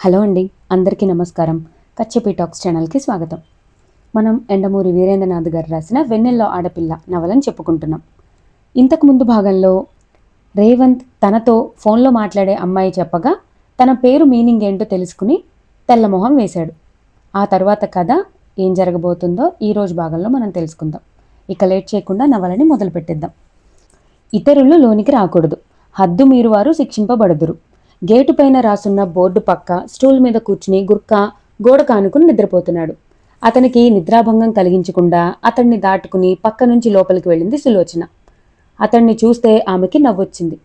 Hello అండి, అందరికీ నమస్కారం. కచ్చెపి టాక్స్ ఛానల్కి స్వాగతం. మనం ఎండమూరి వీరేంద్రనాథ్ గారు రాసిన వెన్నెల్లో ఆడపిల్ల నవలని చెప్పుకుంటున్నాం. ఇంతకుముందు భాగంలో రేవంత్ తనతో ఫోన్లో మాట్లాడే అమ్మాయి చెప్పగా తన పేరు మీనింగ్ ఏంటో తెలుసుకుని తెల్లమొహం వేశాడు. ఆ తర్వాత కథ ఏం జరగబోతుందో ఈరోజు భాగంలో మనం తెలుసుకుందాం. ఇక లేట్ చేయకుండా నవలని మొదలు పెట్టిద్దాం. ఇతరులు లోనికి రాకూడదు, హద్దు మీరు వారు శిక్షింపబడదురు. గేటు పైన రాసున్న బోర్డు పక్క స్టూల్ మీద కూర్చుని గుర్కా గోడ కానుకుని నిద్రపోతున్నాడు. అతనికి నిద్రాభంగం కలిగించకుండా అతన్ని దాటుకుని పక్క నుంచి లోపలికి వెళ్ళింది సులోచన. అతన్ని చూస్తే ఆమెకి నవ్వొచ్చింది.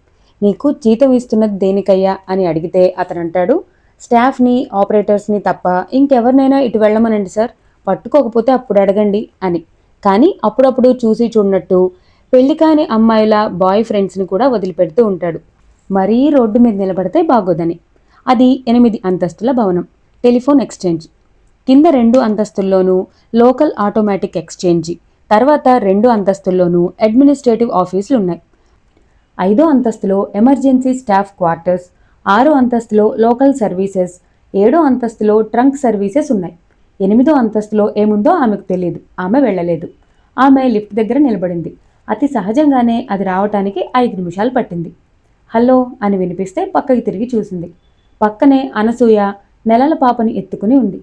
నీకు జీతం ఇస్తున్నది దేనికయ్యా అని అడిగితే అతనంటాడు, స్టాఫ్ని ఆపరేటర్స్ని తప్ప ఇంకెవరినైనా ఇటు వెళ్ళమనండి సార్, పట్టుకోకపోతే అప్పుడు అడగండి అని. కానీ అప్పుడప్పుడు చూసి చూడనట్టు పెళ్లి కాని అమ్మాయిల బాయ్ ఫ్రెండ్స్ని కూడా వదిలిపెడుతూ ఉంటాడు. మరీ రోడ్డు మీద నిలబడితే బాగోదని. అది 8 అంతస్తుల భవనం, టెలిఫోన్ ఎక్స్చేంజ్. కింద 2 అంతస్తుల్లోనూ లోకల్ ఆటోమేటిక్ ఎక్స్చేంజి, తర్వాత 2 అంతస్తుల్లోనూ అడ్మినిస్ట్రేటివ్ ఆఫీసులు ఉన్నాయి. 5వ అంతస్తులో ఎమర్జెన్సీ స్టాఫ్ క్వార్టర్స్, 6వ అంతస్తులో లోకల్ సర్వీసెస్, 7వ అంతస్తులో ట్రంక్ సర్వీసెస్ ఉన్నాయి. 8వ అంతస్తులో ఏముందో ఆమెకు తెలియదు. ఆమె వెళ్ళలేదు. ఆమె లిఫ్ట్ దగ్గర నిలబడింది. అతి సహజంగానే అది రావటానికి 5 నిమిషాలు పట్టింది. హలో అని వినిపిస్తే పక్కకి తిరిగి చూసింది. పక్కనే అనసూయ నెలల పాపని ఎత్తుకుని ఉంది.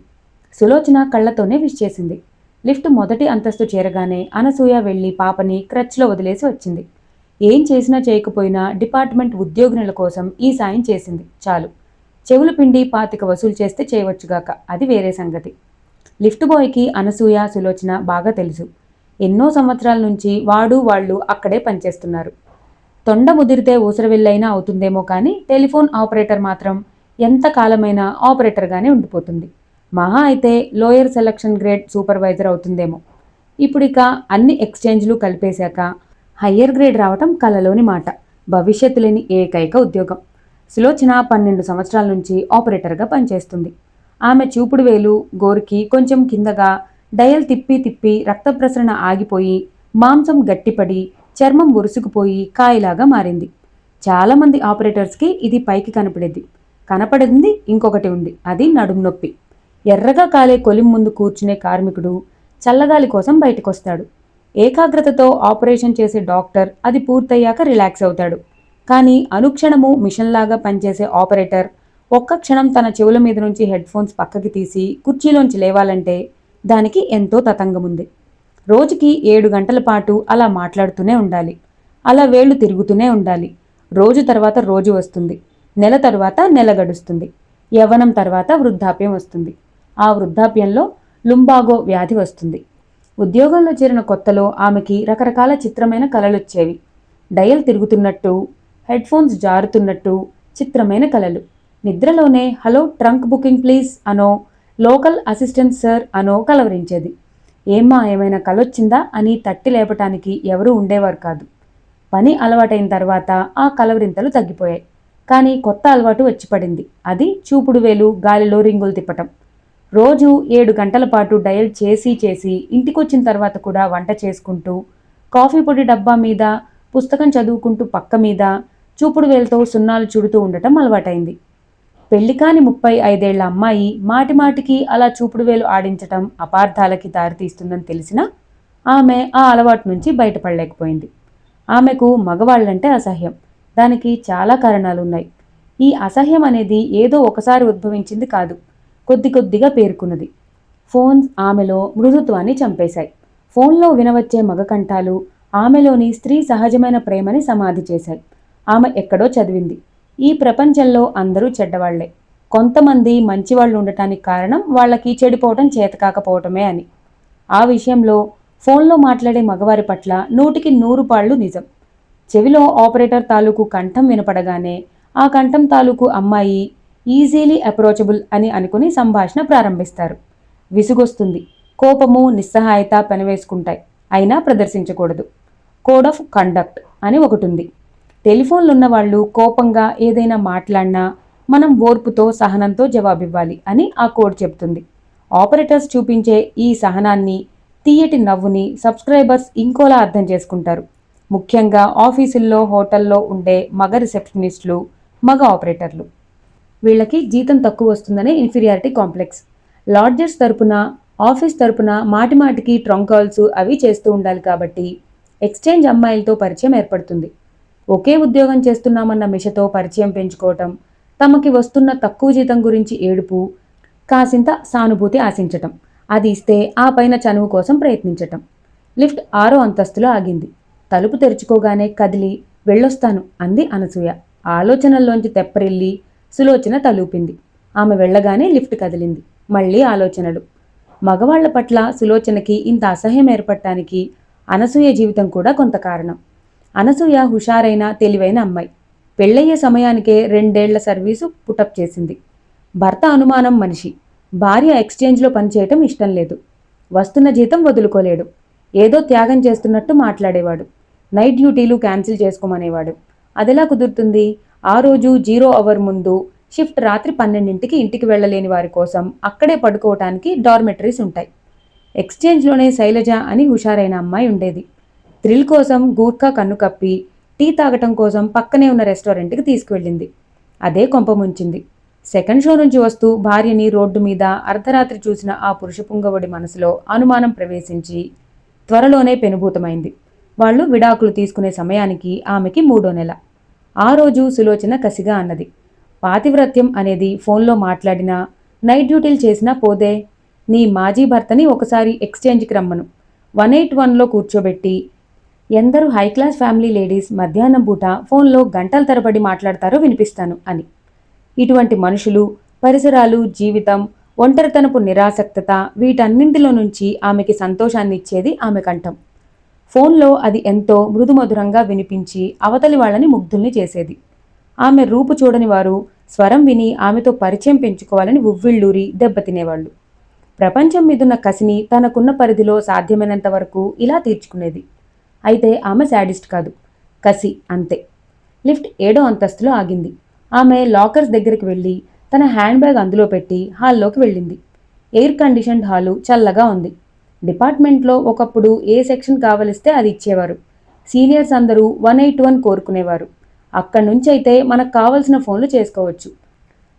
సులోచన కళ్ళతోనే విష్ చేసింది. లిఫ్ట్ మొదటి అంతస్తు చేరగానే అనసూయ వెళ్ళి పాపని క్రచ్లో వదిలేసి వచ్చింది. ఏం చేసినా చేయకపోయినా డిపార్ట్మెంట్ ఉద్యోగినుల కోసం ఈ సాయం చేసింది చాలు. చెవులు పిండి 25 వసూలు చేస్తే చేయవచ్చుగాక, అది వేరే సంగతి. లిఫ్ట్ బాయ్కి అనసూయ సులోచన బాగా తెలుసు. ఎన్నో సంవత్సరాల నుంచి వాళ్ళు అక్కడే పనిచేస్తున్నారు. తొండ ముదిరితే ఊసరవిల్లైనా అవుతుందేమో కానీ టెలిఫోన్ ఆపరేటర్ మాత్రం ఎంతకాలమైనా ఆపరేటర్గానే ఉండిపోతుంది. మహా అయితే లోయర్ సెలక్షన్ గ్రేడ్ సూపర్వైజర్ అవుతుందేమో. ఇప్పుడిక అన్ని ఎక్స్చేంజ్లు కలిపేశాక హయ్యర్ గ్రేడ్ రావటం కలలోని మాట. భవిష్యత్తు లేని ఏకైక ఉద్యోగం. సులోచన 12 సంవత్సరాల నుంచి ఆపరేటర్గా పనిచేస్తుంది. ఆమె చూపుడు వేలు గోరికి కొంచెం కిందగా డయల్ తిప్పి తిప్పి రక్త ప్రసరణ ఆగిపోయి మాంసం గట్టిపడి చర్మం ఉరుసుకుపోయి కాయలాగా మారింది. చాలామంది ఆపరేటర్స్కి ఇది పైకి కనపడింది ఇంకొకటి ఉంది, అది నడుము నొప్పి. ఎర్రగా కాలే కొలిం ముందు కూర్చునే కార్మికుడు చల్లగాలి కోసం బయటకొస్తాడు. ఏకాగ్రతతో ఆపరేషన్ చేసే డాక్టర్ అది పూర్తయ్యాక రిలాక్స్ అవుతాడు. కానీ అనుక్షణము మిషన్లాగా పనిచేసే ఆపరేటర్ ఒక్క క్షణం తన చెవుల మీద నుంచి హెడ్ ఫోన్స్ పక్కకి తీసి కుర్చీలోంచి లేవాలంటే దానికి ఎంతో తతంగముంది. రోజుకి 7 గంటల పాటు అలా మాట్లాడుతూనే ఉండాలి. అలా వేళ్లు తిరుగుతూనే ఉండాలి. రోజు తర్వాత రోజు వస్తుంది. నెల తర్వాత నెల గడుస్తుంది. యవ్వనం తర్వాత వృద్ధాప్యం వస్తుంది. ఆ వృద్ధాప్యంలో లుంబాగో వ్యాధి వస్తుంది. ఉద్యోగంలో చేరిన కొత్తలో ఆమెకి రకరకాల చిత్రమైన కలలొచ్చేవి. డయల్ తిరుగుతున్నట్టు, హెడ్ ఫోన్స్ జారుతున్నట్టు చిత్రమైన కలలు. నిద్రలోనే హలో ట్రంక్ బుకింగ్ ప్లీజ్ అనో, లోకల్ అసిస్టెంట్ సార్ అనో కలవరించేది. ఏమైనా కలొచ్చిందా అని తట్టి లేపటానికి ఎవరూ ఉండేవారు కాదు. పని అలవాటైన తర్వాత ఆ కలవరింతలు తగ్గిపోయాయి. కానీ కొత్త అలవాటు వచ్చి పడింది. అది చూపుడు వేలు గాలిలో రింగులు తిప్పటం. రోజు 7 గంటల పాటు డయల్ చేసి ఇంటికొచ్చిన తర్వాత కూడా వంట చేసుకుంటూ, కాఫీ పొడి డబ్బా మీద పుస్తకం చదువుకుంటూ పక్క మీద చూపుడు వేలుతో సున్నాలు చుడుతూ ఉండటం అలవాటైంది. పెళ్లికాని 35 ఏళ్ల అమ్మాయి మాటిమాటికి అలా చూపుడు వేలు ఆడించటం అపార్థాలకి దారితీస్తుందని తెలిసినా ఆమె ఆ అలవాటు నుంచి బయటపడలేకపోయింది. ఆమెకు మగవాళ్లంటే అసహ్యం. దానికి చాలా కారణాలున్నాయి. ఈ అసహ్యం అనేది ఏదో ఒకసారి ఉద్భవించింది కాదు, కొద్దిగా పేరుకున్నది. ఫోన్స్ ఆమెలో మృదుత్వాన్ని చంపేశాయి. ఫోన్లో వినవచ్చే మగకంఠాలు ఆమెలోని స్త్రీ సహజమైన ప్రేమని సమాధి చేశాయి. ఆమె ఎక్కడో చదివింది, ఈ ప్రపంచంలో అందరూ చెడ్డవాళ్లే, కొంతమంది మంచివాళ్లు ఉండటానికి కారణం వాళ్లకి చెడిపోవటం చేతకాకపోవటమే అని. ఆ విషయంలో ఫోన్లో మాట్లాడే మగవారి పట్ల 100కి 100 పాళ్ళు నిజం. చెవిలో ఆపరేటర్ తాలూకు కంఠం వినపడగానే ఆ కంఠం తాలూకు అమ్మాయి ఈజీలీ అప్రోచబుల్ అని అనుకుని సంభాషణ ప్రారంభిస్తారు. విసుగొస్తుంది. కోపము నిస్సహాయత పెనవేసుకుంటాయి. అయినా ప్రదర్శించకూడదు. కోడ్ ఆఫ్ కండక్ట్ అని ఒకటుంది. టెలిఫోన్లున్న వాళ్ళు కోపంగా ఏదైనా మాట్లాడినా మనం ఓర్పుతో సహనంతో జవాబివ్వాలి అని ఆ కోడ్ చెప్తుంది. ఆపరేటర్స్ చూపించే ఈ సహనాన్ని, తీయటి నవ్వుని సబ్స్క్రైబర్స్ ఇంకోలా అర్థం చేసుకుంటారు. ముఖ్యంగా ఆఫీసుల్లో హోటల్లో ఉండే మగ రిసెప్షనిస్టులు, మగ ఆపరేటర్లు. వీళ్ళకి జీతం తక్కువ వస్తుందనే ఇన్ఫీరియారిటీ కాంప్లెక్స్. లాడ్జర్స్ తరపున, ఆఫీస్ తరపున మాటిమాటికి ట్రంక్ కాల్స్ అవి చేస్తూ ఉండాలి కాబట్టి ఎక్స్చేంజ్ అమ్మాయిలతో పరిచయం ఏర్పడుతుంది. ఒకే ఉద్యోగం చేస్తున్నామన్న మిషతో పరిచయం పెంచుకోవటం, తమకి వస్తున్న తక్కువ జీతం గురించి ఏడుపు, కాసింత సానుభూతి ఆశించటం, అది ఇస్తే ఆ పైన చనువు కోసం ప్రయత్నించటం. లిఫ్ట్ 6వ అంతస్తులో ఆగింది. తలుపు తెరుచుకోగానే కదిలి వెళ్ళొస్తాను అంది అనసూయ. ఆలోచనల్లోంచి తెప్పరిల్లి సులోచన తలూపింది. ఆమె వెళ్ళగానే లిఫ్ట్ కదిలింది. మళ్ళీ ఆలోచనలు. మగవాళ్ల పట్ల సులోచనకి ఇంత అసహ్యం ఏర్పడటానికి అనసూయ జీవితం కూడా కొంత కారణం. అనసూయ హుషారైన తెలివైన అమ్మాయి. పెళ్ళయ్యే సమయానికే 2 ఏళ్ల సర్వీసు పుటప్ చేసింది. భర్త అనుమానం మనిషి. భార్య ఎక్స్చేంజ్లో పనిచేయటం ఇష్టం లేదు. వస్తున్న జీతం వదులుకోలేడు. ఏదో త్యాగం చేస్తున్నట్టు మాట్లాడేవాడు. నైట్ డ్యూటీలు క్యాన్సిల్ చేసుకోమనేవాడు. అదెలా కుదురుతుంది? ఆ రోజు 0 అవర్ ముందు షిఫ్ట్ రాత్రి 12ంటికి ఇంటికి వెళ్ళలేని వారి కోసం అక్కడే పడుకోవటానికి డార్మెటరీస్ ఉంటాయి. ఎక్స్చేంజ్లోనే శైలజ అని హుషారైన అమ్మాయి ఉండేది. థ్రిల్ కోసం గూర్ఖా కన్ను కప్పి టీ తాగటం కోసం పక్కనే ఉన్న రెస్టారెంట్కి తీసుకువెళ్ళింది. అదే కొంప ముంచింది. సెకండ్ షో నుంచి వస్తూ భార్యని రోడ్డు మీద అర్ధరాత్రి చూసిన ఆ పురుష పుంగవుడి మనసులో అనుమానం ప్రవేశించి త్వరలోనే పెనుభూతమైంది. వాళ్ళు విడాకులు తీసుకునే సమయానికి ఆమెకి 3వ నెల. ఆ రోజు సులోచన కసిగా అన్నది, పాతివ్రత్యం అనేది ఫోన్లో మాట్లాడినా, నైట్ డ్యూటీలు చేసినా పోదే. నీ మాజీ భర్తని ఒకసారి ఎక్స్చేంజ్కి రమ్మను. 181లో కూర్చోబెట్టి ఎందరూ హైక్లాస్ ఫ్యామిలీ లేడీస్ మధ్యాహ్నం పూట ఫోన్లో గంటల తరబడి మాట్లాడతారో వినిపిస్తాను అని. ఇటువంటి మనుషులు, పరిసరాలు, జీవితం, ఒంటరితనపు నిరాసక్తత, వీటన్నింటిలో నుంచి ఆమెకి సంతోషాన్నిచ్చేది ఆమె కంఠం. ఫోన్లో అది ఎంతో మృదుమధురంగా వినిపించి అవతలి వాళ్ళని ముగ్ధుల్ని చేసేది. ఆమె రూపు చూడని వారు స్వరం విని ఆమెతో పరిచయం పెంచుకోవాలని ఉవ్విళ్ళూరి దెబ్బతినేవాళ్ళు. ప్రపంచం మీదున్న కసిని తనకున్న పరిధిలో సాధ్యమైనంత వరకు ఇలా తీర్చుకునేది. అయితే ఆమె శాడిస్ట్ కాదు, కసి అంతే. లిఫ్ట్ 7వ అంతస్తులో ఆగింది. ఆమె లాకర్స్ దగ్గరికి వెళ్ళి తన హ్యాండ్ బ్యాగ్ అందులో పెట్టి హాల్లోకి వెళ్ళింది. ఎయిర్ కండిషన్డ్ హాలు చల్లగా ఉంది. డిపార్ట్మెంట్లో ఒకప్పుడు ఏ సెక్షన్ కావలిస్తే అది ఇచ్చేవారు. సీనియర్స్ అందరూ 181 కోరుకునేవారు. అక్కడి నుంచి అయితే మనకు కావలసిన ఫోన్లు చేసుకోవచ్చు.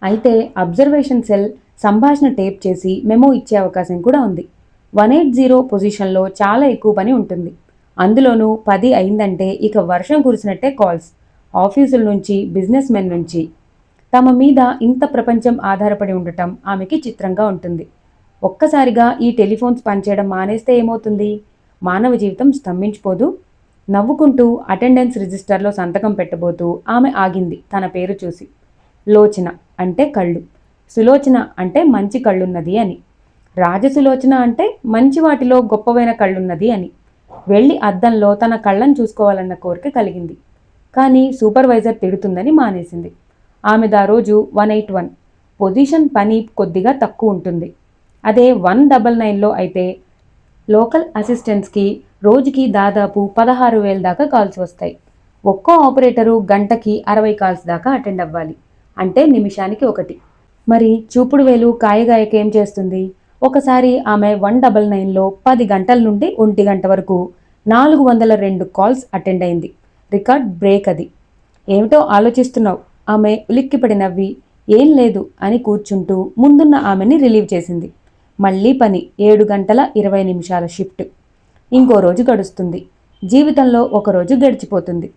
అయితే అబ్జర్వేషన్ సెల్ సంభాషణ టేప్ చేసి మెమో ఇచ్చే అవకాశం కూడా ఉంది. 180 పొజిషన్లో చాలా ఎక్కువ పని ఉంటుంది. అందులోనూ 10 అయిందంటే ఇక వర్షం కురిసినట్టే కాల్స్. ఆఫీసుల నుంచి, బిజినెస్ మెన్ నుంచి. తమ మీద ఇంత ప్రపంచం ఆధారపడి ఉండటం ఆమెకి చిత్రంగా ఉంటుంది. ఒక్కసారిగా ఈ టెలిఫోన్స్ పనిచేయడం మానేస్తే ఏమవుతుంది? మానవ జీవితం స్తంభించిపోదు. నవ్వుకుంటూ అటెండెన్స్ రిజిస్టర్లో సంతకం పెట్టబోతూ ఆమె ఆగింది తన పేరు చూసి. లోచన అంటే కళ్ళు, సులోచన అంటే మంచి కళ్ళున్నది అని, రాజసులోచన అంటే మంచి వాటిలో గొప్పవైన కళ్ళున్నది అని. వెళ్ళి అద్దంలో తన కళ్ళను చూసుకోవాలన్న కోరిక కలిగింది. కానీ సూపర్వైజర్ తిడుతుందని మానేసింది. ఆమెదా రోజు 181. పొజిషన్ పని కొద్దిగా తక్కువ ఉంటుంది. అదే 199లో అయితే లోకల్ అసిస్టెంట్స్కి రోజుకి దాదాపు 16,000 దాకా కాల్స్ వస్తాయి. ఒక్కో ఆపరేటరు గంటకి 60 కాల్స్ దాకా అటెండ్ అవ్వాలి. అంటే నిమిషానికి 1. మరి చూపుడు వేలు కాయగాయకేం చేస్తుంది? ఒకసారి ఆమె 199లో 10 గంటల నుండి 1 గంట వరకు 402 కాల్స్ అటెండ్ అయింది. రికార్డ్ బ్రేక్ అది. ఏమిటో ఆలోచిస్తున్నావు? ఆమె ఉలిక్కిపడి నవ్వి ఏం లేదు అని కూర్చుంటూ ముందున్న ఆమెని రిలీవ్ చేసింది. మళ్ళీ పని. 7 గంటల 20 నిమిషాల షిఫ్ట్. ఇంకో రోజు గడుస్తుంది. జీవితంలో ఒక రోజు గడిచిపోతుంది.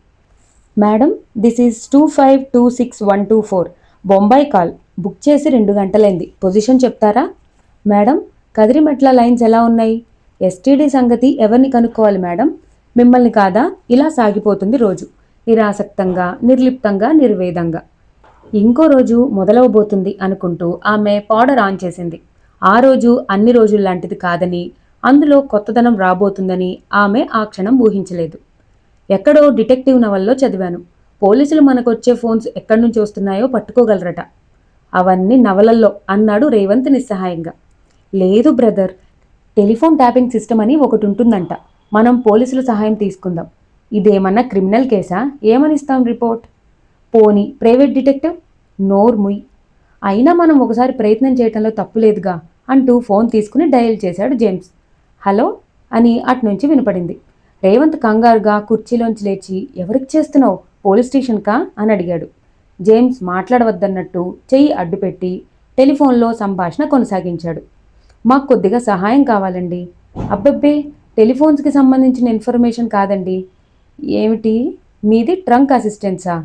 Madam, this is 2526124 Bombay call. Book చేసి 2 గంటలైంది. పొజిషన్ చెప్తారా? మేడం, కదిరిమెట్ల లైన్స్ ఎలా ఉన్నాయి? ఎస్టీడీ సంగతి ఎవరిని కనుక్కోవాలి మేడం? మిమ్మల్ని కాదా? ఇలా సాగిపోతుంది రోజు. నిరాసక్తంగా, నిర్లిప్తంగా, నిర్వేదంగా. ఇంకో రోజు మొదలవబోతుంది అనుకుంటూ ఆమె పౌడర్ ఆన్ చేసింది. ఆ రోజు అన్ని రోజుల్లాంటిది కాదని, అందులో కొత్తదనం రాబోతుందని ఆమె ఆ క్షణం ఊహించలేదు. ఎక్కడో డిటెక్టివ్ నవల్లో చదివాను. పోలీసులు మనకొచ్చే ఫోన్స్ ఎక్కడి నుంచి వస్తున్నాయో పట్టుకోగలరట. అవన్నీ నవలల్లో అన్నాడు రేవంత్ నిస్సహాయంగా. లేదు బ్రదర్, టెలిఫోన్ ట్యాపింగ్ సిస్టమ్ అని ఒకటి ఉంటుందంట. మనం పోలీసుల సహాయం తీసుకుందాం. ఇదేమన్నా క్రిమినల్ కేసా? ఏమనిస్తాం రిపోర్ట్? పోనీ ప్రైవేట్ డిటెక్టివ్? నోర్ముయ్. అయినా మనం ఒకసారి ప్రయత్నం చేయటంలో తప్పులేదుగా అంటూ ఫోన్ తీసుకుని డయల్ చేశాడు జేమ్స్. హలో అని అట్నుంచి వినపడింది. రేవంత్ కంగారుగా కుర్చీలోంచి లేచి ఎవరికి చేస్తున్నావు? పోలీస్ స్టేషన్కా అని అడిగాడు. జేమ్స్ మాట్లాడవద్దన్నట్టు చెయ్యి అడ్డుపెట్టి టెలిఫోన్లో సంభాషణ కొనసాగించాడు. మాకు కొద్దిగా సహాయం కావాలండి. అబ్బబ్బే, టెలిఫోన్స్కి సంబంధించిన ఇన్ఫర్మేషన్ కాదండి. ఏమిటి, మీది ట్రంక్ అసిస్టెన్సా?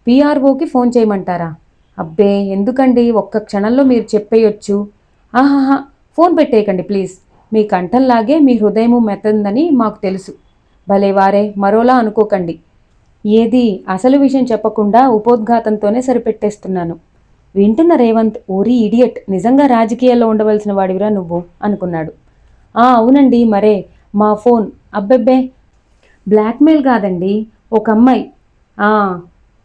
పిఆర్ఓకి ఫోన్ చేయమంటారా? అబ్బే, ఎందుకండి, ఒక్క క్షణంలో మీరు చెప్పేయొచ్చు. ఆహాహా, ఫోన్ పెట్టేయకండి ప్లీజ్. మీ కంఠంలాగే మీ హృదయము మెత్తందని మాకు తెలుసు. భలేవారే, మరోలా అనుకోకండి. ఏది అసలు విషయం చెప్పకుండా ఉపోద్ఘాతంతోనే సరిపెట్టేస్తున్నాను. వింటున్న రేవంత్, ఓరి ఇడియట్, నిజంగా రాజకీయాల్లో ఉండవలసిన వాడివిరా నువ్వు అనుకున్నాడు. అవునండి, మరే, మా ఫోన్. అబ్బెబ్బే, బ్లాక్మెయిల్ కాదండి, ఒక అమ్మాయి.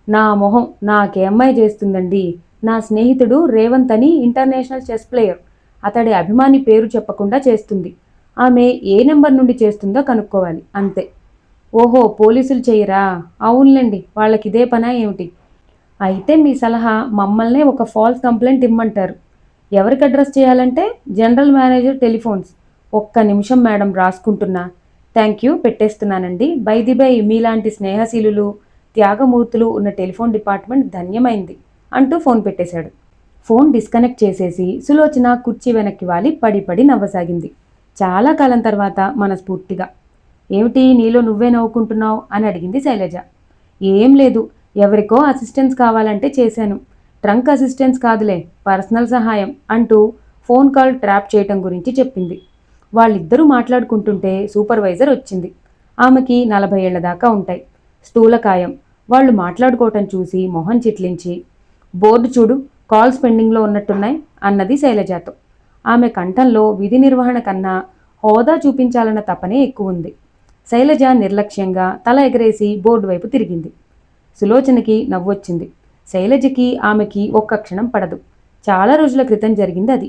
నా మొహం నాకే అమ్మాయి చేస్తుందండి. నా స్నేహితుడు రేవంత్ అని ఇంటర్నేషనల్ చెస్ ప్లేయర్. అతడి అభిమాని పేరు చెప్పకుండా చేస్తుంది. ఆమె ఏ నెంబర్ నుండి చేస్తుందో కనుక్కోవాలి అంతే. ఓహో, పోలీసులు చెయ్యరా? అవునులేండి, వాళ్ళకిదే పనా ఏమిటి? అయితే మీ సలహా, మమ్మల్నే ఒక ఫాల్స్ కంప్లైంట్ ఇమ్మంటారు. ఎవరికి అడ్రస్ చేయాలంటే జనరల్ మేనేజర్ టెలిఫోన్స్. ఒక్క నిమిషం మేడం, రాసుకుంటున్నా. థ్యాంక్ యూ, పెట్టేస్తున్నానండి. బై మీలాంటి స్నేహశీలులు, త్యాగమూర్తులు ఉన్న టెలిఫోన్ డిపార్ట్మెంట్ ధన్యమైంది అంటూ ఫోన్ పెట్టేశాడు. ఫోన్ డిస్కనెక్ట్ చేసేసి సులోచన కుర్చీ వెనక్కి వాలి పడి నవ్వసాగింది. చాలా కాలం తర్వాత మనస్ఫూర్తిగా. ఏమిటి, నీలో నువ్వే నవ్వుకుంటున్నావు అని అడిగింది శైలజ. ఏం లేదు, ఎవరికో అసిస్టెన్స్ కావాలంటే చేశాను. ట్రంక్ అసిస్టెన్స్ కాదులే, పర్సనల్ సహాయం అంటూ ఫోన్ కాల్ ట్రాప్ చేయటం గురించి చెప్పింది. వాళ్ళిద్దరూ మాట్లాడుకుంటుంటే సూపర్వైజర్ వచ్చింది. ఆమెకి 40 ఏళ్ల దాకా ఉంటాయి. స్థూలకాయం. వాళ్ళు మాట్లాడుకోవటం చూసి మొహం చిట్లించి, బోర్డు చూడు, కాల్స్ పెండింగ్లో ఉన్నట్టున్నాయి అన్నది శైలజతో. ఆమె కంఠంలో విధి నిర్వహణ కన్నా హోదా చూపించాలన్న తపనే ఎక్కువ ఉంది. శైలజ నిర్లక్ష్యంగా తల ఎగరేసి బోర్డు వైపు తిరిగింది. సులోచనకి నవ్వొచ్చింది. శైలజకి ఆమెకి ఒక్క క్షణం పడదు. చాలా రోజుల క్రితం జరిగింది అది.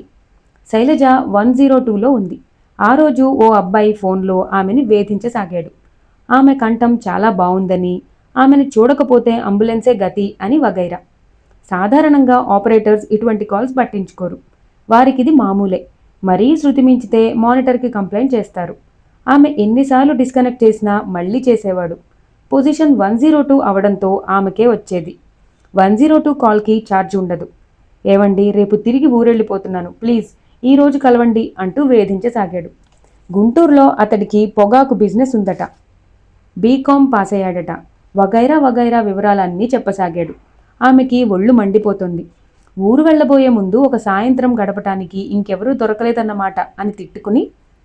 శైలజ 102లో ఉంది. ఆ రోజు ఓ అబ్బాయి ఫోన్లో ఆమెని వేధించసాగాడు. ఆమె కంఠం చాలా బావుందని, ఆమెను చూడకపోతే అంబులెన్సే గతి అని వగైరా. సాధారణంగా ఆపరేటర్స్ ఇటువంటి కాల్స్ పట్టించుకోరు. వారికిది మామూలే. మరీ శృతి మించితే మానిటర్కి కంప్లైంట్ చేస్తారు. ఆమె ఎన్నిసార్లు డిస్కనెక్ట్ చేసినా మళ్ళీ చేసేవాడు. పొజిషన్ 102 అవడంతో ఆమెకే వచ్చేది. 102 కాల్కి ఛార్జ్ ఉండదు. ఏవండి, రేపు తిరిగి ఊరెళ్ళిపోతున్నాను, ప్లీజ్ ఈరోజు కలవండి అంటూ వేధించసాగాడు. గుంటూరులో అతడికి పొగాకు బిజినెస్ ఉందట. బీకాం పాస్ అయ్యాడట. వగైరా వివరాలన్నీ చెప్పసాగాడు. ఆమెకి ఒళ్ళు మండిపోతుంది. ఊరు వెళ్లబోయే ముందు ఒక సాయంత్రం గడపటానికి ఇంకెవరూ దొరకలేదన్నమాట అని తిట్టుకుని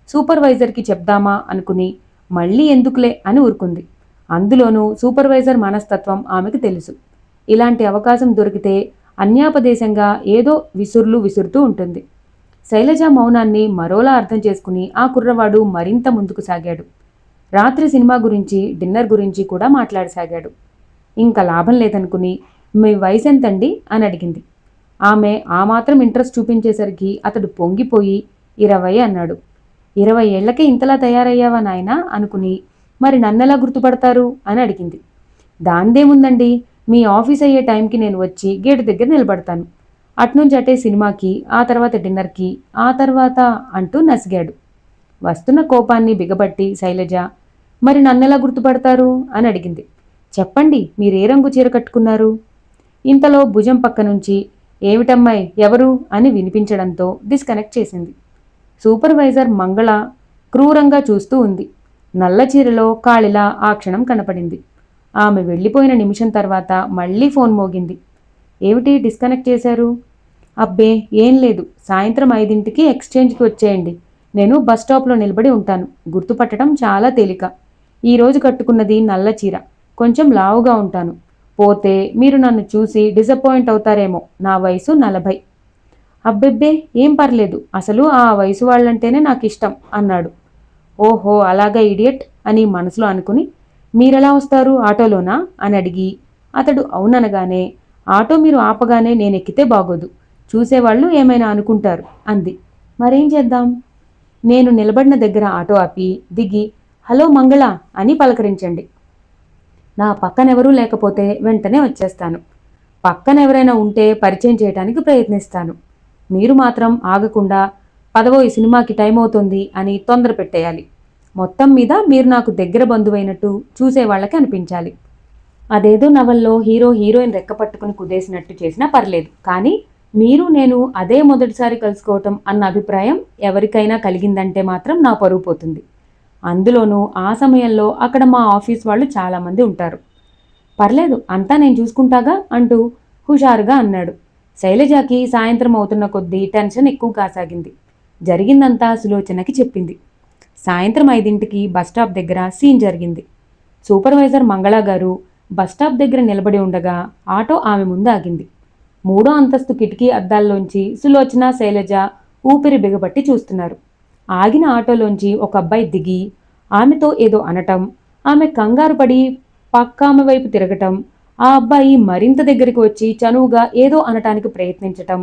సూపర్వైజర్కి చెప్దామా అనుకుని మళ్ళీ ఎందుకులే అని ఊరుకుంది. అందులోనూ సూపర్వైజర్ మనస్తత్వం ఆమెకు తెలుసు. ఇలాంటి అవకాశం దొరికితే అన్యాపదేశంగా ఏదో విసుర్లు విసురుతూ ఉంటుంది. శైలజ మౌనాన్ని మరోలా అర్థం చేసుకుని ఆ కుర్రవాడు మరింత ముందుకు సాగాడు. రాత్రి సినిమా గురించి, డిన్నర్ గురించి కూడా మాట్లాడసాగాడు. ఇంకా లాభం లేదనుకుని, మీ వయసు ఎంతండి అని అడిగింది. ఆమె ఆ మాత్రం ఇంట్రెస్ట్ చూపించేసరికి అతడు పొంగిపోయి 20 అన్నాడు. 20 ఏళ్లకే ఇంతలా తయారయ్యావా నాయనా అనుకుని, మరి నన్నెలా గుర్తుపడతారు అని అడిగింది. దాందేముందండి, మీ ఆఫీస్ అయ్యే టైంకి నేను వచ్చి గేటు దగ్గర నిలబడతాను. అట్నుంచి అటే సినిమాకి, ఆ తర్వాత డిన్నర్కి, ఆ తర్వాత అంటూ నసిగాడు. వస్తున్న కోపాన్ని బిగబట్టి శైలజ, మరి నన్నెలా గుర్తుపడతారు అని అడిగింది. చెప్పండి, మీరే రంగు చీర కట్టుకున్నారు? ఇంతలో భుజం పక్క నుంచి ఏమిటమ్మాయి, ఎవరు అని వినిపించడంతో డిస్కనెక్ట్ చేసింది. సూపర్వైజర్ మంగళ క్రూరంగా చూస్తూ ఉంది. నల్ల చీరలో కాళిలా ఆ క్షణం కనపడింది. ఆమె వెళ్ళిపోయిన నిమిషం తర్వాత మళ్లీ ఫోన్ మోగింది. ఏమిటి, డిస్కనెక్ట్ చేశారు? అబ్బే, ఏం లేదు, సాయంత్రం 5ంటికి ఎక్స్చేంజ్కి వచ్చేయండి. నేను బస్ స్టాప్లో నిలబడి ఉంటాను. గుర్తుపట్టడం చాలా తేలిక. ఈరోజు కట్టుకున్నది నల్ల చీర. కొంచెం లావుగా ఉంటాను. పోతే మీరు నన్ను చూసి డిసప్పాయింట్ అవుతారేమో. నా వయసు 40. అబ్బెబ్బే, ఏం పర్లేదు, అసలు ఆ వయసు వాళ్ళంటేనే నాకు ఇష్టం అన్నాడు. ఓహో, అలాగా ఇడియట్ అని మనసులో అనుకుని, మీరెలా వస్తారు, ఆటోలోనా అని అడిగి, అతడు అవుననగానే, ఆటో మీరు ఆపగానే నేనెక్కితే బాగోదు, చూసేవాళ్ళు ఏమైనా అనుకుంటారు అంది. మరేం చేద్దాం? నేను నిలబడిన దగ్గర ఆటో ఆపి దిగి, హలో మంగళ అని పలకరించండి. నా పక్కనెవరూ లేకపోతే వెంటనే వచ్చేస్తాను. పక్కనెవరైనా ఉంటే పరిచయం చేయడానికి ప్రయత్నిస్తాను. మీరు మాత్రం ఆగకుండా, పదవో ఈ సినిమాకి టైం అవుతుంది అని తొందర పెట్టేయాలి. మొత్తం మీద మీరు నాకు దగ్గర బంధువైనట్టు చూసేవాళ్ళకి అనిపించాలి. అదేదో నవల్లో హీరో హీరోయిన్ రెక్క పట్టుకుని కుదేసినట్టు చేసినా పర్లేదు, కానీ మీరు నేను అదే మొదటిసారి కలుసుకోవటం అన్న అభిప్రాయం ఎవరికైనా కలిగిందంటే మాత్రం నా పరువు పోతుంది. అందులోనూ ఆ సమయంలో అక్కడ మా ఆఫీస్ వాళ్ళు చాలామంది ఉంటారు. పర్లేదు, అంతా నేను చూసుకుంటాగా అంటూ హుషారుగా అన్నాడు. శైలజకి సాయంత్రం అవుతున్న కొద్దీ టెన్షన్ ఎక్కువ కాసాగింది. జరిగిందంతా సులోచనకి చెప్పింది. సాయంత్రం 5ంటికి బస్టాప్ దగ్గర సీన్ జరిగింది. సూపర్వైజర్ మంగళ గారు బస్టాప్ దగ్గర నిలబడి ఉండగా ఆటో ఆమె ముందు ఆగింది. 3వ అంతస్తు కిటికీ అద్దాల్లోంచి సులోచన, శైలజ ఊపిరి బిగబట్టి చూస్తున్నారు. ఆగిన ఆటోలోంచి ఒక అబ్బాయి దిగి ఆమెతో ఏదో అనటం, ఆమె కంగారు పడి పక్కామె వైపు తిరగటం, ఆ అబ్బాయి మరింత దగ్గరికి వచ్చి చనువుగా ఏదో అనటానికి ప్రయత్నించటం,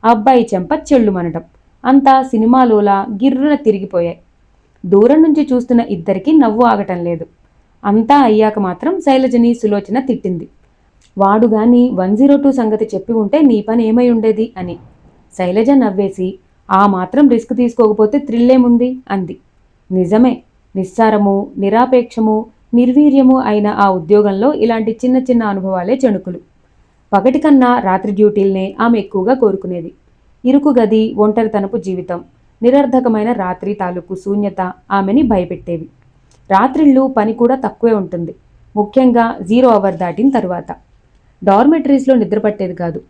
ఆ అబ్బాయి చెంప చెళ్ళుమనటం, అంతా సినిమాలోలా గిర్రున తిరిగిపోయాయి. దూరం నుంచి చూస్తున్న ఇద్దరికీ నవ్వు ఆగటం లేదు. అంతా అయ్యాక మాత్రం శైలజని సులోచన తిట్టింది. వాడుగాని 102 సంగతి చెప్పి ఉంటే నీ పని ఏమై ఉండేది అని. శైలజ నవ్వేసి, ఆ మాత్రం రిస్క్ తీసుకోకపోతే థ్రిల్లేముంది అంది. నిజమే, నిస్సారము, నిరాపేక్షము, నిర్వీర్యము అయిన ఆ ఉద్యోగంలో ఇలాంటి చిన్న చిన్న అనుభవాలే చెణుకులు. పగటి కన్నా రాత్రి డ్యూటీల్నే ఆమె ఎక్కువగా కోరుకునేది. ఇరుకు గది, ఒంటరితనపు జీవితం, నిరర్ధకమైన రాత్రి తాలూకు శూన్యత ఆమెని భయపెట్టేవి. రాత్రిళ్ళు పని కూడా తక్కువే ఉంటుంది, ముఖ్యంగా 0 అవర్ దాటిన తరువాత. డార్మెటరీస్లో నిద్రపట్టేది కాదు.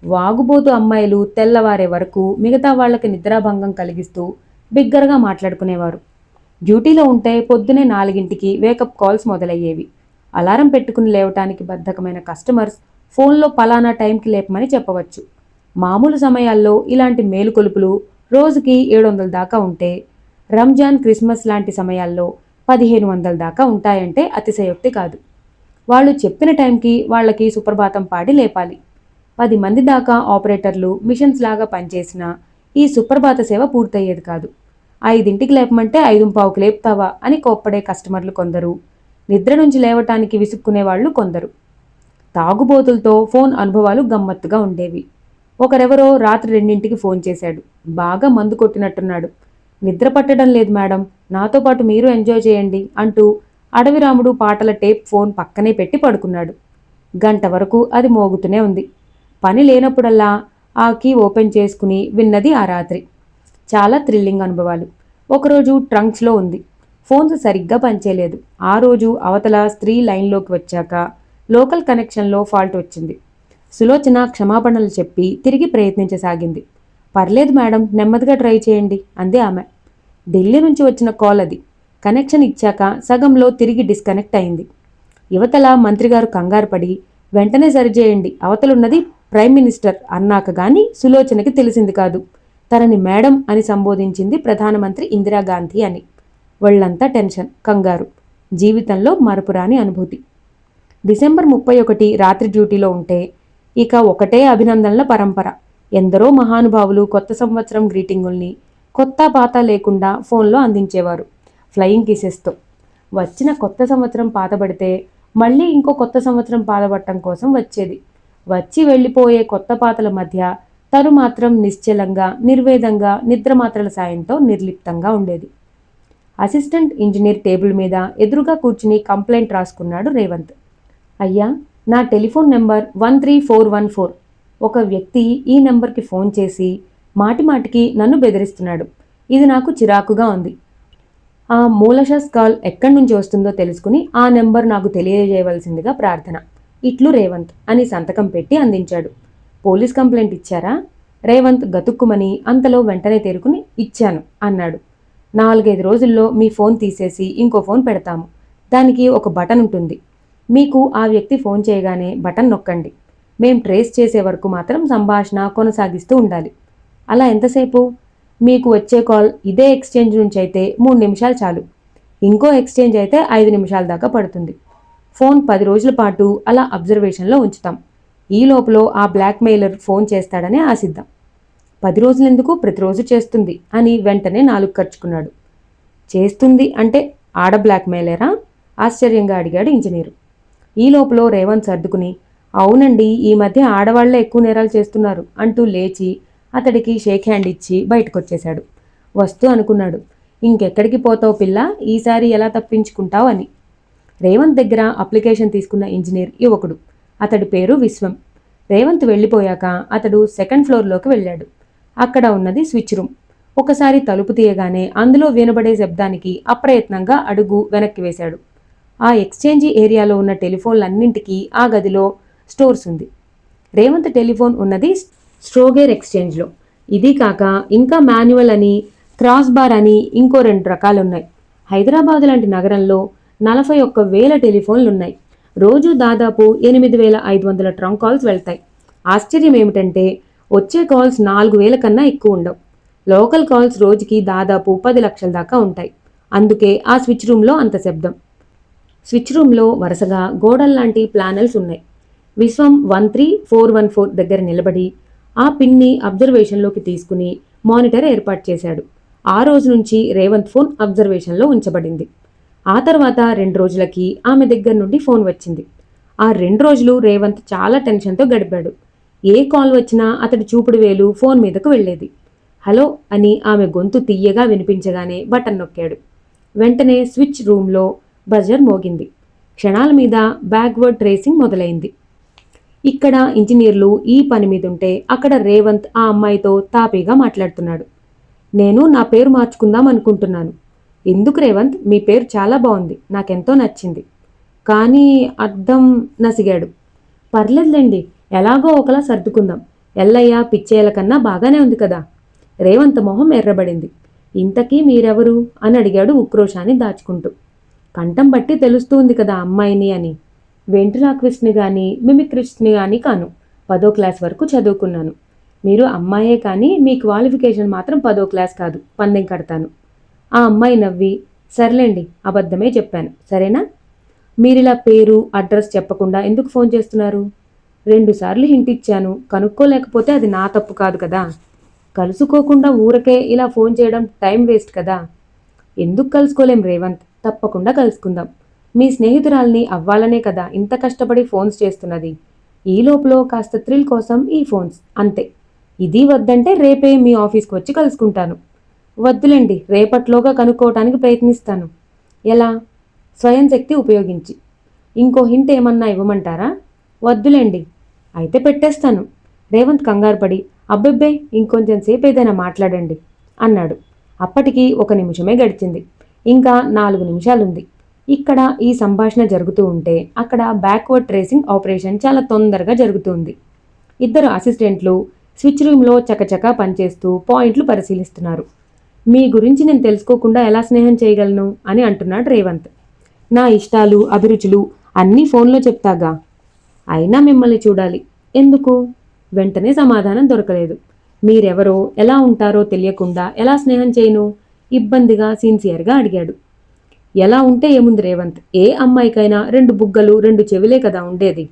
వాగుబోతు అమ్మాయిలు తెల్లవారే వరకు మిగతా వాళ్లకి నిద్రాభంగం కలిగిస్తూ బిగ్గరగా మాట్లాడుకునేవారు. డ్యూటీలో ఉంటే పొద్దునే 4ంటికి వేకప్ కాల్స్ మొదలయ్యేవి. అలారం పెట్టుకుని లేవటానికి బద్ధకమైన కస్టమర్స్ ఫోన్లో పలానా టైంకి లేపమని చెప్పవచ్చు. మామూలు సమయాల్లో ఇలాంటి మేలుకొలుపులు రోజుకి 700 దాకా ఉంటే, రంజాన్, క్రిస్మస్ లాంటి సమయాల్లో 1500 దాకా ఉంటాయంటే అతిశయోక్తి కాదు. వాళ్ళు చెప్పిన టైంకి వాళ్ళకి సుప్రభాతం పాడి లేపాలి. 10 మంది దాకా ఆపరేటర్లు మిషన్స్ లాగా పనిచేసినా ఈ సుప్రభాత సేవ పూర్తయ్యేది కాదు. 5ంటికి లేపమంటే 5:15కి లేపుతావా అని కోప్పడే కస్టమర్లు కొందరు, నిద్ర నుంచి లేవటానికి విసుక్కునేవాళ్లు కొందరు. తాగుబోతులతో ఫోన్ అనుభవాలు గమ్మత్తుగా ఉండేవి. ఒకరెవరో రాత్రి 2ంటికి ఫోన్ చేశాడు. బాగా మందు కొట్టినట్టున్నాడు. నిద్ర పట్టడం లేదు మేడం, నాతో పాటు మీరు ఎంజాయ్ చేయండి అంటూ అడవిరాముడు పాటల టేప్ ఫోన్ పక్కనే పెట్టి పడుకున్నాడు. గంట వరకు అది మోగుతూనే ఉంది. పని లేనప్పుడల్లా ఆ కీ ఓపెన్ చేసుకుని విన్నది ఆ రాత్రి. చాలా థ్రిల్లింగ్ అనుభవాలు. ఒకరోజు ట్రంక్స్లో ఉంది. ఫోన్స్ సరిగ్గా పనిచేయలేదు. ఆ రోజు అవతల స్త్రీ లైన్లోకి వచ్చాక లోకల్ కనెక్షన్లో ఫాల్ట్ వచ్చింది. సులోచన క్షమాపణలు చెప్పి తిరిగి ప్రయత్నించసాగింది. పర్లేదు మేడం, నెమ్మదిగా ట్రై చేయండి అంది ఆమె. ఢిల్లీ నుంచి వచ్చిన కాల్ అది. కనెక్షన్ ఇచ్చాక సగంలో తిరిగి డిస్కనెక్ట్ అయింది. యువతల మంత్రిగారు కంగారు పడి వెంటనే సరిచేయండి, అవతలున్నది ప్రైమ్ మినిస్టర్ అన్నాక గాని సులోచనకి తెలిసింది కాదు తనని మేడం అని సంబోధించింది ప్రధానమంత్రి ఇందిరాగాంధీ అని. ఒళ్లంతా టెన్షన్, కంగారు, జీవితంలో మరపురాని అనుభూతి. డిసెంబర్ 31 రాత్రి డ్యూటీలో ఉంటే ఇక ఒకటే అభినందనల పరంపర. ఎందరో మహానుభావులు కొత్త సంవత్సరం గ్రీటింగుల్ని కొత్త పాత లేకుండా ఫోన్లో అందించేవారు, ఫ్లయింగ్ కిసెస్తో. వచ్చిన కొత్త సంవత్సరం పాతబడితే మళ్ళీ ఇంకో కొత్త సంవత్సరం పాతబట్టం కోసం వచ్చేది. వచ్చి వెళ్ళిపోయే కొత్త పాతల మధ్య తను మాత్రం నిశ్చలంగా, నిర్వేదంగా నిద్రమాత్రల సాయంతో నిర్లిప్తంగా ఉండేది. అసిస్టెంట్ ఇంజనీర్ టేబుల్ మీద ఎదురుగా కూర్చుని కంప్లైంట్ రాసుకున్నాడు రేవంత్. అయ్యా, నా టెలిఫోన్ నెంబర్ 13414. ఒక వ్యక్తి ఈ నెంబర్కి ఫోన్ చేసి మాటిమాటికి నన్ను బెదిరిస్తున్నాడు. ఇది నాకు చిరాకుగా ఉంది. ఆ మూలషస్ కాల్ ఎక్కడి నుంచి వస్తుందో తెలుసుకుని ఆ నెంబర్ నాకు తెలియజేయవలసిందిగా ప్రార్థన. ఇట్లు రేవంత్ అని సంతకం పెట్టి అందించాడు. పోలీస్ కంప్లైంట్ ఇచ్చారా? రేవంత్ గతుక్కుమని అంతలో వెంటనే తేరుకుని ఇచ్చాను అన్నాడు. 4-5 రోజుల్లో మీ ఫోన్ తీసేసి ఇంకో ఫోన్ పెడతాము. దానికి ఒక బటన్ ఉంటుంది. మీకు ఆ వ్యక్తి ఫోన్ చేయగానే బటన్ నొక్కండి. మేం ట్రేస్ చేసే వరకు మాత్రం సంభాషణ కొనసాగిస్తూ ఉండాలి. అలా ఎంతసేపు? మీకు వచ్చే కాల్ ఇదే ఎక్స్చేంజ్ నుంచి అయితే 3 నిమిషాలు చాలు. ఇంకో ఎక్స్చేంజ్ అయితే 5 నిమిషాల దాకా పడుతుంది. ఫోన్ 10 రోజుల పాటు అలా అబ్జర్వేషన్లో ఉంచుతాం. ఈ లోపల ఆ బ్లాక్మెయిలర్ ఫోన్ చేస్తాడని ఆశిద్దాం. 10 రోజులెందుకు, ప్రతిరోజు చేస్తుంది అని వెంటనే నాలుగు ఖర్చుకున్నాడు. చేస్తుంది అంటే ఆడ బ్లాక్మెయిలరా? ఆశ్చర్యంగా అడిగాడు ఇంజనీరు. ఈ లోపల రేవంత్ సర్దుకుని, అవునండి, ఈ మధ్య ఆడవాళ్లే ఎక్కువ నేరాలు చేస్తున్నారు అంటూ లేచి అతడికి షేక్ హ్యాండ్ ఇచ్చి బయటకొచ్చేశాడు. వస్తూ అనుకున్నాడు, ఇంకెక్కడికి పోతావు పిల్ల, ఈసారి ఎలా తప్పించుకుంటావు అని. రేవంత్ దగ్గర అప్లికేషన్ తీసుకున్న ఇంజనీర్ యువకుడు. అతడి పేరు విశ్వం. రేవంత్ వెళ్ళిపోయాక అతడు సెకండ్ ఫ్లోర్లోకి వెళ్ళాడు. అక్కడ ఉన్నది స్విచ్ రూమ్. ఒకసారి తలుపు తీయగానే అందులో వినబడే శబ్దానికి అప్రయత్నంగా అడుగు వెనక్కి వేశాడు. ఆ ఎక్స్చేంజీ ఏరియాలో ఉన్న టెలిఫోన్లన్నింటికీ ఆ గదిలో స్టోర్స్ ఉంది. రేవంత్ టెలిఫోన్ ఉన్నది స్ట్రోగేర్ ఎక్స్చేంజ్లో. ఇది కాక ఇంకా మాన్యువల్ అని, క్రాస్ బార్ అని ఇంకో 2 రకాలున్నాయి. హైదరాబాద్ లాంటి నగరంలో 41,000 టెలిఫోన్లున్నాయి. రోజు దాదాపు 8,500 ట్రంక్ కాల్స్ వెళ్తాయి. ఆశ్చర్యం ఏమిటంటే వచ్చే కాల్స్ 4,000 కన్నా ఎక్కువ ఉండవు. లోకల్ కాల్స్ రోజుకి దాదాపు 10 లక్షల దాకా ఉంటాయి. అందుకే ఆ స్విచ్ రూమ్లో అంత శబ్దం. స్విచ్ రూమ్లో వరుసగా గోడల్లాంటి ప్లానెల్స్ ఉన్నాయి. విశ్వం 13414 దగ్గర నిలబడి ఆ పిన్ని అబ్జర్వేషన్లోకి తీసుకుని మానిటర్ ఏర్పాటు చేశాడు. ఆ రోజు నుంచి రేవంత్ ఫోన్ అబ్జర్వేషన్లో ఉంచబడింది. ఆ తర్వాత 2 రోజులకి ఆమె దగ్గర నుండి ఫోన్ వచ్చింది. ఆ 2 రోజులు రేవంత్ చాలా టెన్షన్తో గడిపాడు. ఏ కాల్ వచ్చినా అతడి చూపుడు వేలు ఫోన్ మీదకు వెళ్ళేది. హలో అని ఆమె గొంతు తీయగా వినిపించగానే బటన్ నొక్కాడు. వెంటనే స్విచ్ రూమ్లో బజర్ మోగింది. క్షణాల మీద బ్యాక్వర్డ్ ట్రేసింగ్ మొదలైంది. ఇక్కడ ఇంజనీర్లు ఈ పని మీదుంటే అక్కడ రేవంత్ ఆ అమ్మాయితో తాపీగా మాట్లాడుతున్నాడు. నేను నా పేరు మార్చుకుందాం అనుకుంటున్నాను. ఎందుకు రేవంత్? మీ పేరు చాలా బాగుంది, నాకెంతో నచ్చింది. కానీ అర్థం నసిగాడు. పర్లేదులేండి, ఎలాగో ఒకలా సర్దుకుందాం. ఎల్లయ్య పిచ్చేల కన్నా బాగానే ఉంది కదా. రేవంత్ మొహం ఎర్రబడింది. ఇంతకీ మీరెవరు అని అడిగాడు ఉక్రోషాన్ని దాచుకుంటూ. కంఠం బట్టి తెలుస్తుంది కదా అమ్మాయిని అని. వెంట్రులాక్విస్ట్ని కానీ మిమిక్రిస్ట్ని కానీ కాను. 10వ క్లాస్ వరకు చదువుకున్నాను. మీరు అమ్మాయే కానీ మీ క్వాలిఫికేషన్ మాత్రం 10వ క్లాస్ కాదు, పందెం కడతాను. ఆ అమ్మాయి నవ్వి, సర్లేండి, అబద్ధమే చెప్పాను, సరేనా? మీరిలా పేరు అడ్రస్ చెప్పకుండా ఎందుకు ఫోన్ చేస్తున్నారు? 2 సార్లు హింట్ ఇచ్చాను, కనుక్కోలేకపోతే అది నా తప్పు కాదు కదా. కలుసుకోకుండా ఊరకే ఇలా ఫోన్ చేయడం టైం వేస్ట్ కదా. ఎందుకు కలుసుకోలేం రేవంత్? తప్పకుండా కలుసుకుందాం. మీ స్నేహితురాల్ని అవ్వాలనే కదా ఇంత కష్టపడి ఫోన్స్ చేస్తున్నది. ఈ లోపల కాస్త థ్రిల్ కోసం ఈ ఫోన్స్, అంతే. ఇది వద్దంటే రేపే మీ ఆఫీస్కి వచ్చి కలుసుకుంటాను. వద్దులేండి, రేపట్లోగా కనుక్కోవటానికి ప్రయత్నిస్తాను. ఎలా? స్వయం శక్తి ఉపయోగించి. ఇంకో హింట్ ఏమన్నా ఇవ్వమంటారా? వద్దులేండి, అయితే పెట్టేస్తాను. రేవంత్ కంగారు పడి, అబ్బెబ్బే, ఇంకొంచెం సేపు ఏదైనా మాట్లాడండి అన్నాడు. అప్పటికి 1 నిమిషమే గడిచింది. ఇంకా 4 నిమిషాలుంది. ఇక్కడ ఈ సంభాషణ జరుగుతూ ఉంటే అక్కడ బ్యాక్వర్డ్ ట్రేసింగ్ ఆపరేషన్ చాలా తొందరగా జరుగుతుంది. 2 అసిస్టెంట్లు స్విచ్ రూమ్లో చకచకా పనిచేస్తూ పాయింట్లు పరిశీలిస్తున్నారు. మీ గురించి నేను తెలుసుకోకుండా ఎలా స్నేహం చేయగలను అని అంటున్నాడు రేవంత్. నా ఇష్టాలు అభిరుచులు అన్నీ ఫోన్లో చెప్తాగా. అయినా మిమ్మల్ని చూడాలి. ఎందుకు? వెంటనే సమాధానం దొరకలేదు. మీరెవరో ఎలా ఉంటారో తెలియకుండా ఎలా స్నేహం చేయను? ఇబ్బందిగా సిన్సియర్గా అడిగాడు. ఎలా ఉంటే ఏముంది రేవంత్? ఏ అమ్మాయికైనా 2 బుగ్గలు 2 చెవులే కదా ఉండేది.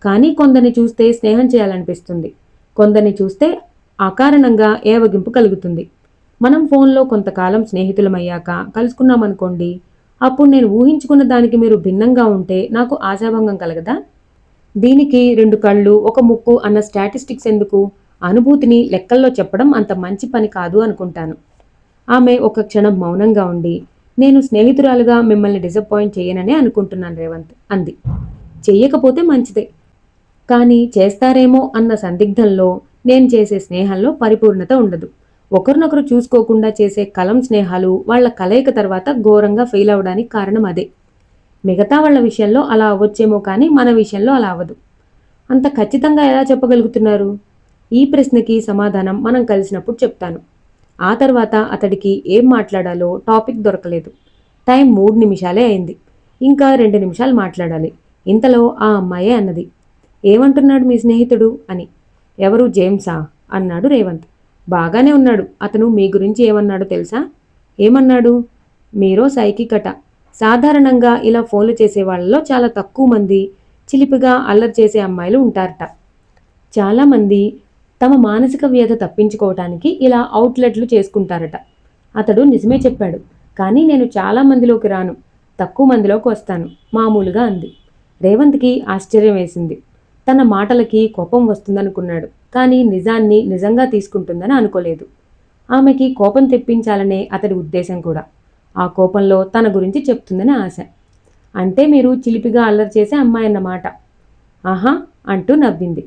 కానీ కొందరిని చూస్తే స్నేహం చేయాలనిపిస్తుంది. కొందరిని చూస్తే అకారణంగా ఏవగింపు కలుగుతుంది. మనం ఫోన్లో కొంతకాలం స్నేహితులమయ్యాక కలుసుకున్నామనుకోండి, అప్పుడు నేను ఊహించుకున్న దానికి మీరు భిన్నంగా ఉంటే నాకు ఆశాభంగం కలగదా? దీనికి 2 కళ్ళు 1 ముక్కు అన్న స్టాటిస్టిక్స్ ఎందుకు? అనుభూతిని లెక్కల్లో చెప్పడం అంత మంచి పని కాదు అనుకుంటాను. ఆమె ఒక క్షణం మౌనంగా ఉండి, నేను స్నేహితురాలుగా మిమ్మల్ని డిసప్పాయింట్ చేయననే అనుకుంటున్నాను రేవంత్ అంది. చెయ్యకపోతే మంచిదే. కానీ చేస్తారేమో అన్న సందిగ్ధంలో నేను చేసే స్నేహంలో పరిపూర్ణత ఉండదు. ఒకరినొకరు చూసుకోకుండా చేసే కలం స్నేహాలు వాళ్ళ కలయిక తర్వాత ఘోరంగా ఫెయిల్ అవడానికి కారణం అదే. మిగతా వాళ్ళ విషయంలో అలా అవ్వచ్చేమో కానీ మన విషయంలో అలా అవ్వదు. అంత ఖచ్చితంగా ఎలా చెప్పగలుగుతున్నారు? ఈ ప్రశ్నకి సమాధానం మనం కలిసినప్పుడు చెప్తాను. ఆ తర్వాత అతడికి ఏం మాట్లాడాలో టాపిక్ దొరకలేదు. టైం 3 నిమిషాలే అయింది. ఇంకా 2 నిమిషాలు మాట్లాడాలి. ఇంతలో ఆ అమ్మాయే అన్నది, ఏమంటున్నాడు మీ స్నేహితుడు అని. ఎవరు? జేమ్సా అన్నాడు రేవంత్. బాగానే ఉన్నాడు. అతను మీ గురించి ఏమన్నాడో తెలుసా? ఏమన్నాడు? మీరో సైకికట. సాధారణంగా ఇలా ఫోన్లు చేసే వాళ్ళలో చాలా తక్కువ మంది చిలిపిగా అల్లరి చేసే అమ్మాయిలు ఉంటారట. చాలామంది తమ మానసిక వ్యధ తప్పించుకోవటానికి ఇలా అవుట్లెట్లు చేసుకుంటారట. అతడు నిజమే చెప్పాడు. కానీ నేను చాలా మందిలోకి రాను, తక్కువ మందిలోకి వస్తాను మామూలుగా అంది. రేవంత్కి ఆశ్చర్యం వేసింది. తన మాటలకి కోపం వస్తుందనుకున్నాడు, కానీ నిజాన్ని నిజంగా తీసుకుంటుందని అనుకోలేదు. ఆమెకి కోపం తెప్పించాలనే అతడి ఉద్దేశం కూడా. ఆ కోపంలో తన గురించి చెప్తుందని ఆశ. అంటే మీరు చిలిపిగా అల్లరి చేసే అమ్మాయి అన్నమాట. ఆహా అంటూ నవ్వింది.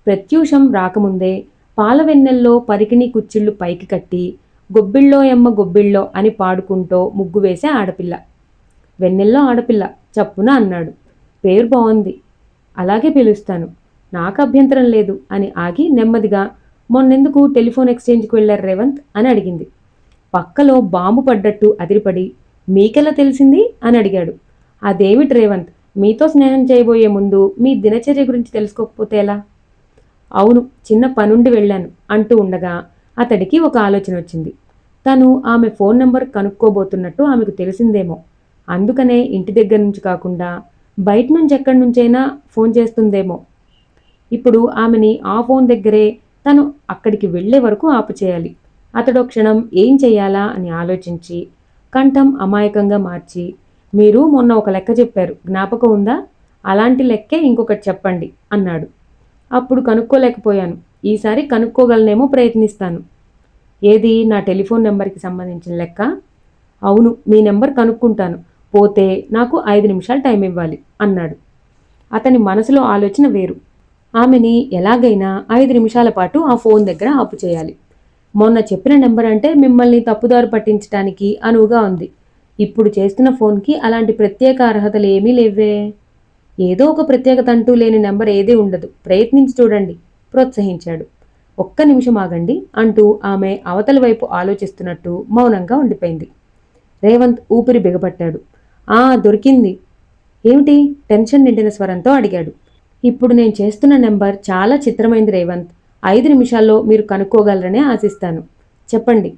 ప్రత్యూషం రాకముందే పాలవెన్నెల్లో పరికిణీ కుచ్చిళ్ళు పైకి కట్టి గొబ్బిళ్ళో ఎమ్మ గొబ్బిళ్ళో అని పాడుకుంటూ ముగ్గు వేసే ఆడపిల్ల. వెన్నెల్లో ఆడపిల్ల చప్పున అన్నాడు. పేరు బాగుంది, అలాగే పిలుస్తాను, నాకు అభ్యంతరం లేదు అని ఆగి నెమ్మదిగా మొన్నెందుకు టెలిఫోన్ ఎక్స్చేంజ్కి వెళ్ళారు రేవంత్ అని అడిగింది. పక్కలో బాంబు పడ్డట్టు అదిరిపడి మీకెలా తెలిసింది అని అడిగాడు. అదేమిటి రేవంత్, మీతో స్నేహం చేయబోయే ముందు మీ దినచర్య గురించి తెలుసుకోకపోతే ఎలా? అవును, చిన్న పనుండి వెళ్ళాను అంటూ ఉండగా అతడికి ఒక ఆలోచన వచ్చింది. తను ఆమె ఫోన్ నంబర్ కనుక్కోబోతున్నట్టు ఆమెకు తెలిసిందేమో, అందుకనే ఇంటి దగ్గర నుంచి కాకుండా బయట నుంచి ఎక్కడి నుంచైనా ఫోన్ చేస్తుందేమో. ఇప్పుడు ఆమెని ఆ ఫోన్ దగ్గరే తను అక్కడికి వెళ్లే వరకు ఆపు చేయాలి. అతడో క్షణం ఏం చెయ్యాలా అని ఆలోచించి కంఠం అమాయకంగా మార్చి, మీరు మొన్న ఒక లెక్క చెప్పారు, జ్ఞాపకం ఉందా? అలాంటి లెక్కే ఇంకొకటి చెప్పండి అన్నాడు. అప్పుడు కనుక్కోలేకపోయాను, ఈసారి కనుక్కోగలనేమో, ప్రయత్నిస్తాను. ఏది, నా టెలిఫోన్ నెంబర్కి సంబంధించిన లెక్క? అవును, మీ నెంబర్ కనుక్కుంటాను, పోతే నాకు 5 నిమిషాలు టైం ఇవ్వాలి అన్నాడు. అతని మనసులో ఆలోచన వేరు. ఆమెని ఎలాగైనా 5 నిమిషాల పాటు ఆ ఫోన్ దగ్గర ఆపు చేయాలి. మొన్న చెప్పిన నెంబర్ అంటే మిమ్మల్ని తప్పుదారి పట్టించడానికి అనువుగా ఉంది. ఇప్పుడు చేస్తున్న ఫోన్కి అలాంటి ప్రత్యేక అర్హతలు ఏమీ లేవే. ఏదో ఒక ప్రత్యేకత అంటూ లేని నెంబర్ ఏదీ ఉండదు, ప్రయత్నించి చూడండి ప్రోత్సహించాడు. ఒక్క నిమిషం ఆగండి అంటూ ఆమె అవతలి వైపు ఆలోచిస్తున్నట్టు మౌనంగా ఉండిపోయింది. రేవంత్ ఊపిరి బిగపట్టాడు. దొరికింది. ఏమిటి? టెన్షన్ నిండిన స్వరంతో అడిగాడు. ఇప్పుడు నేను చేస్తున్న నెంబర్ చాలా చిత్రమైంది రేవంత్, 5 నిమిషాల్లో మీరు కనుక్కోగలరనే ఆశిస్తాను. చెప్పండి.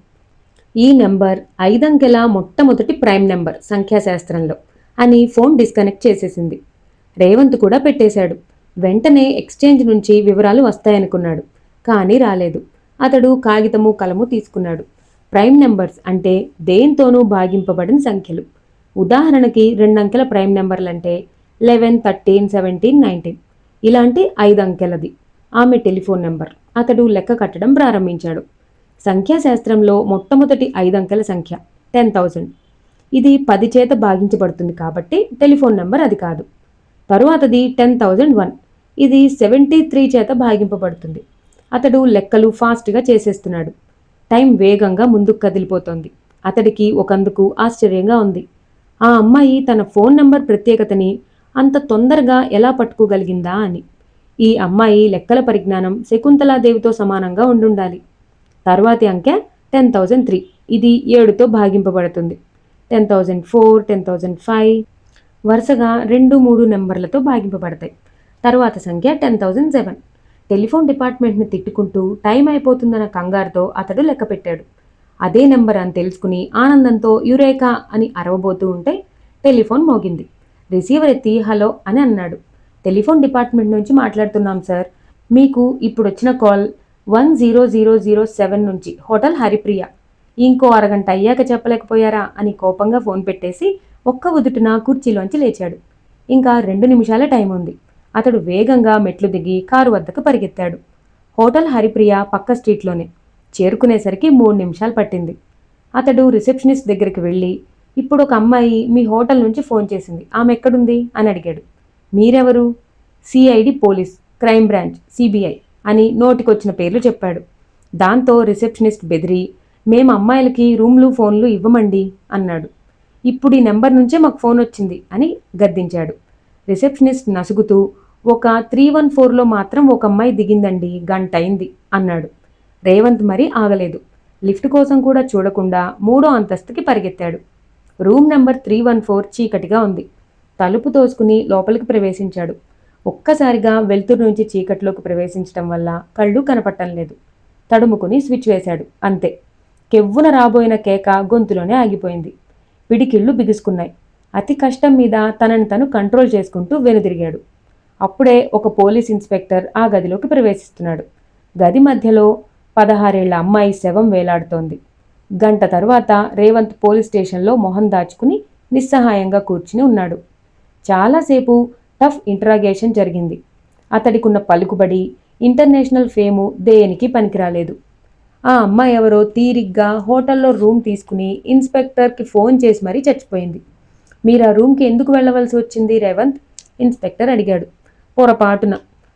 ఈ నెంబర్ 5 అంకెల మొట్టమొదటి ప్రైమ్ నెంబర్ సంఖ్యాశాస్త్రంలో అని ఫోన్ డిస్కనెక్ట్ చేసేసింది. రేవంత్ కూడా పెట్టేశాడు. వెంటనే ఎక్స్చేంజ్ నుంచి వివరాలు వస్తాయనుకున్నాడు, కానీ రాలేదు. అతడు కాగితము కలము తీసుకున్నాడు. ప్రైమ్ నెంబర్స్ అంటే దేంతోనూ భాగింపబడిన సంఖ్యలు. ఉదాహరణకి 2 అంకెల ప్రైమ్ నెంబర్లంటే 11, 13, 17, 19 ఇలాంటి 5 అంకెలది ఆమె టెలిఫోన్ నెంబర్. అతడు లెక్క కట్టడం ప్రారంభించాడు. సంఖ్యాశాస్త్రంలో మొట్టమొదటి 5 అంకెల సంఖ్య 10,000. ఇది 10 చేత భాగించబడుతుంది కాబట్టి టెలిఫోన్ నెంబర్ అది కాదు. తరువాతది 10,001. ఇది 73 చేత భాగింపబడుతుంది. అతడు లెక్కలు ఫాస్ట్గా చేసేస్తున్నాడు. టైం వేగంగా ముందుకు కదిలిపోతోంది. అతడికి ఒకందుకు ఆశ్చర్యంగా ఉంది. ఆ అమ్మాయి తన ఫోన్ నంబర్ ప్రత్యేకతని అంత తొందరగా ఎలా పట్టుకోగలిగిందా అని. ఈ అమ్మాయి లెక్కల పరిజ్ఞానం శకుంతలాదేవితో సమానంగా ఉండుండాలి. తర్వాతి అంకె 10,003. ఇది 7తో భాగింపబడుతుంది. 10,004, 10,005 వరుసగా 2, 3 నెంబర్లతో భాగింపబడతాయి. తరువాత సంఖ్య 10,007. టెలిఫోన్ డిపార్ట్మెంట్ని తిట్టుకుంటూ టైం అయిపోతుందన్న కంగారుతో అతడు లెక్క పెట్టాడు. అదే నెంబర్ అని తెలుసుకుని ఆనందంతో యురేకా అని అరవబోతూ ఉంటే టెలిఫోన్ మోగింది. రిసీవర్ ఎత్తి హలో అని అన్నాడు. టెలిఫోన్ డిపార్ట్మెంట్ నుంచి మాట్లాడుతున్నాం సార్, మీకు ఇప్పుడు వచ్చిన కాల్ 10007 నుంచి హోటల్ హరిప్రియ. ఇంకో అరగంట అయ్యాక చెప్పలేకపోయారా అని కోపంగా ఫోన్ పెట్టేసి ఒక్క ఉదుటున కుర్చీలోంచి లేచాడు. ఇంకా 2 నిమిషాల టైం ఉంది. అతడు వేగంగా మెట్లు దిగి కారు వద్దకు పరిగెత్తాడు. హోటల్ హరిప్రియ పక్క స్ట్రీట్లోనే. చేరుకునేసరికి 3 నిమిషాలు పట్టింది. అతడు రిసెప్షనిస్ట్ దగ్గరికి వెళ్ళి, ఇప్పుడు ఒక అమ్మాయి మీ హోటల్ నుంచి ఫోన్ చేసింది, ఆమె ఎక్కడుంది అని అడిగాడు. మీరెవరు? CID police, crime branch, CBI అని నోటికొచ్చిన పేర్లు చెప్పాడు. దాంతో రిసెప్షనిస్ట్ బెదిరి, మేము అమ్మాయిలకి రూమ్లు ఫోన్లు ఇవ్వమండి అన్నాడు. ఇప్పుడు ఈ నెంబర్ నుంచే మాకు ఫోన్ వచ్చింది అని గద్దించాడు. రిసెప్షనిస్ట్ నసుగుతూ, ఒక 314లో మాత్రం ఒక అమ్మాయి దిగిందండి, గంట అయింది అన్నాడు. రేవంత్ మరీ ఆగలేదు. లిఫ్ట్ కోసం కూడా చూడకుండా 3వ అంతస్తుకి పరిగెత్తాడు. రూమ్ నెంబర్ 314 చీకటిగా ఉంది. తలుపు తోసుకుని లోపలికి ప్రవేశించాడు. ఒక్కసారిగా వెలుతురు నుంచి చీకట్లోకి ప్రవేశించటం వల్ల కళ్ళు కనపట్టం లేదు. తడుముకుని స్విచ్ వేశాడు, అంతే. కెవ్వున రాబోయిన కేక గొంతులోనే ఆగిపోయింది. పిడికిళ్ళు బిగుసుకున్నాయి. అతి కష్టం మీద తనని తను కంట్రోల్ చేసుకుంటూ వెనుదిరిగాడు. అప్పుడే ఒక పోలీస్ ఇన్స్పెక్టర్ ఆ గదిలోకి ప్రవేశిస్తున్నాడు. గది మధ్యలో 16 ఏళ్ల అమ్మాయి శవం వేలాడుతోంది. గంట తరువాత రేవంత్ పోలీస్ స్టేషన్లో మొహం దాచుకుని నిస్సహాయంగా కూర్చుని ఉన్నాడు. చాలాసేపు టఫ్ ఇంటరాగేషన్ జరిగింది. అతడికున్న పలుకుబడి, ఇంటర్నేషనల్ ఫేము దేనికి పనికిరాలేదు. ఆ అమ్మాయి ఎవరో తీరిగ్గా హోటల్లో రూమ్ తీసుకుని ఇన్స్పెక్టర్కి ఫోన్ చేసి మరీ చచ్చిపోయింది. మీరు ఆ రూమ్కి ఎందుకు వెళ్ళవలసి వచ్చింది రేవంత్? ఇన్స్పెక్టర్ అడిగాడు. పొరపాటున.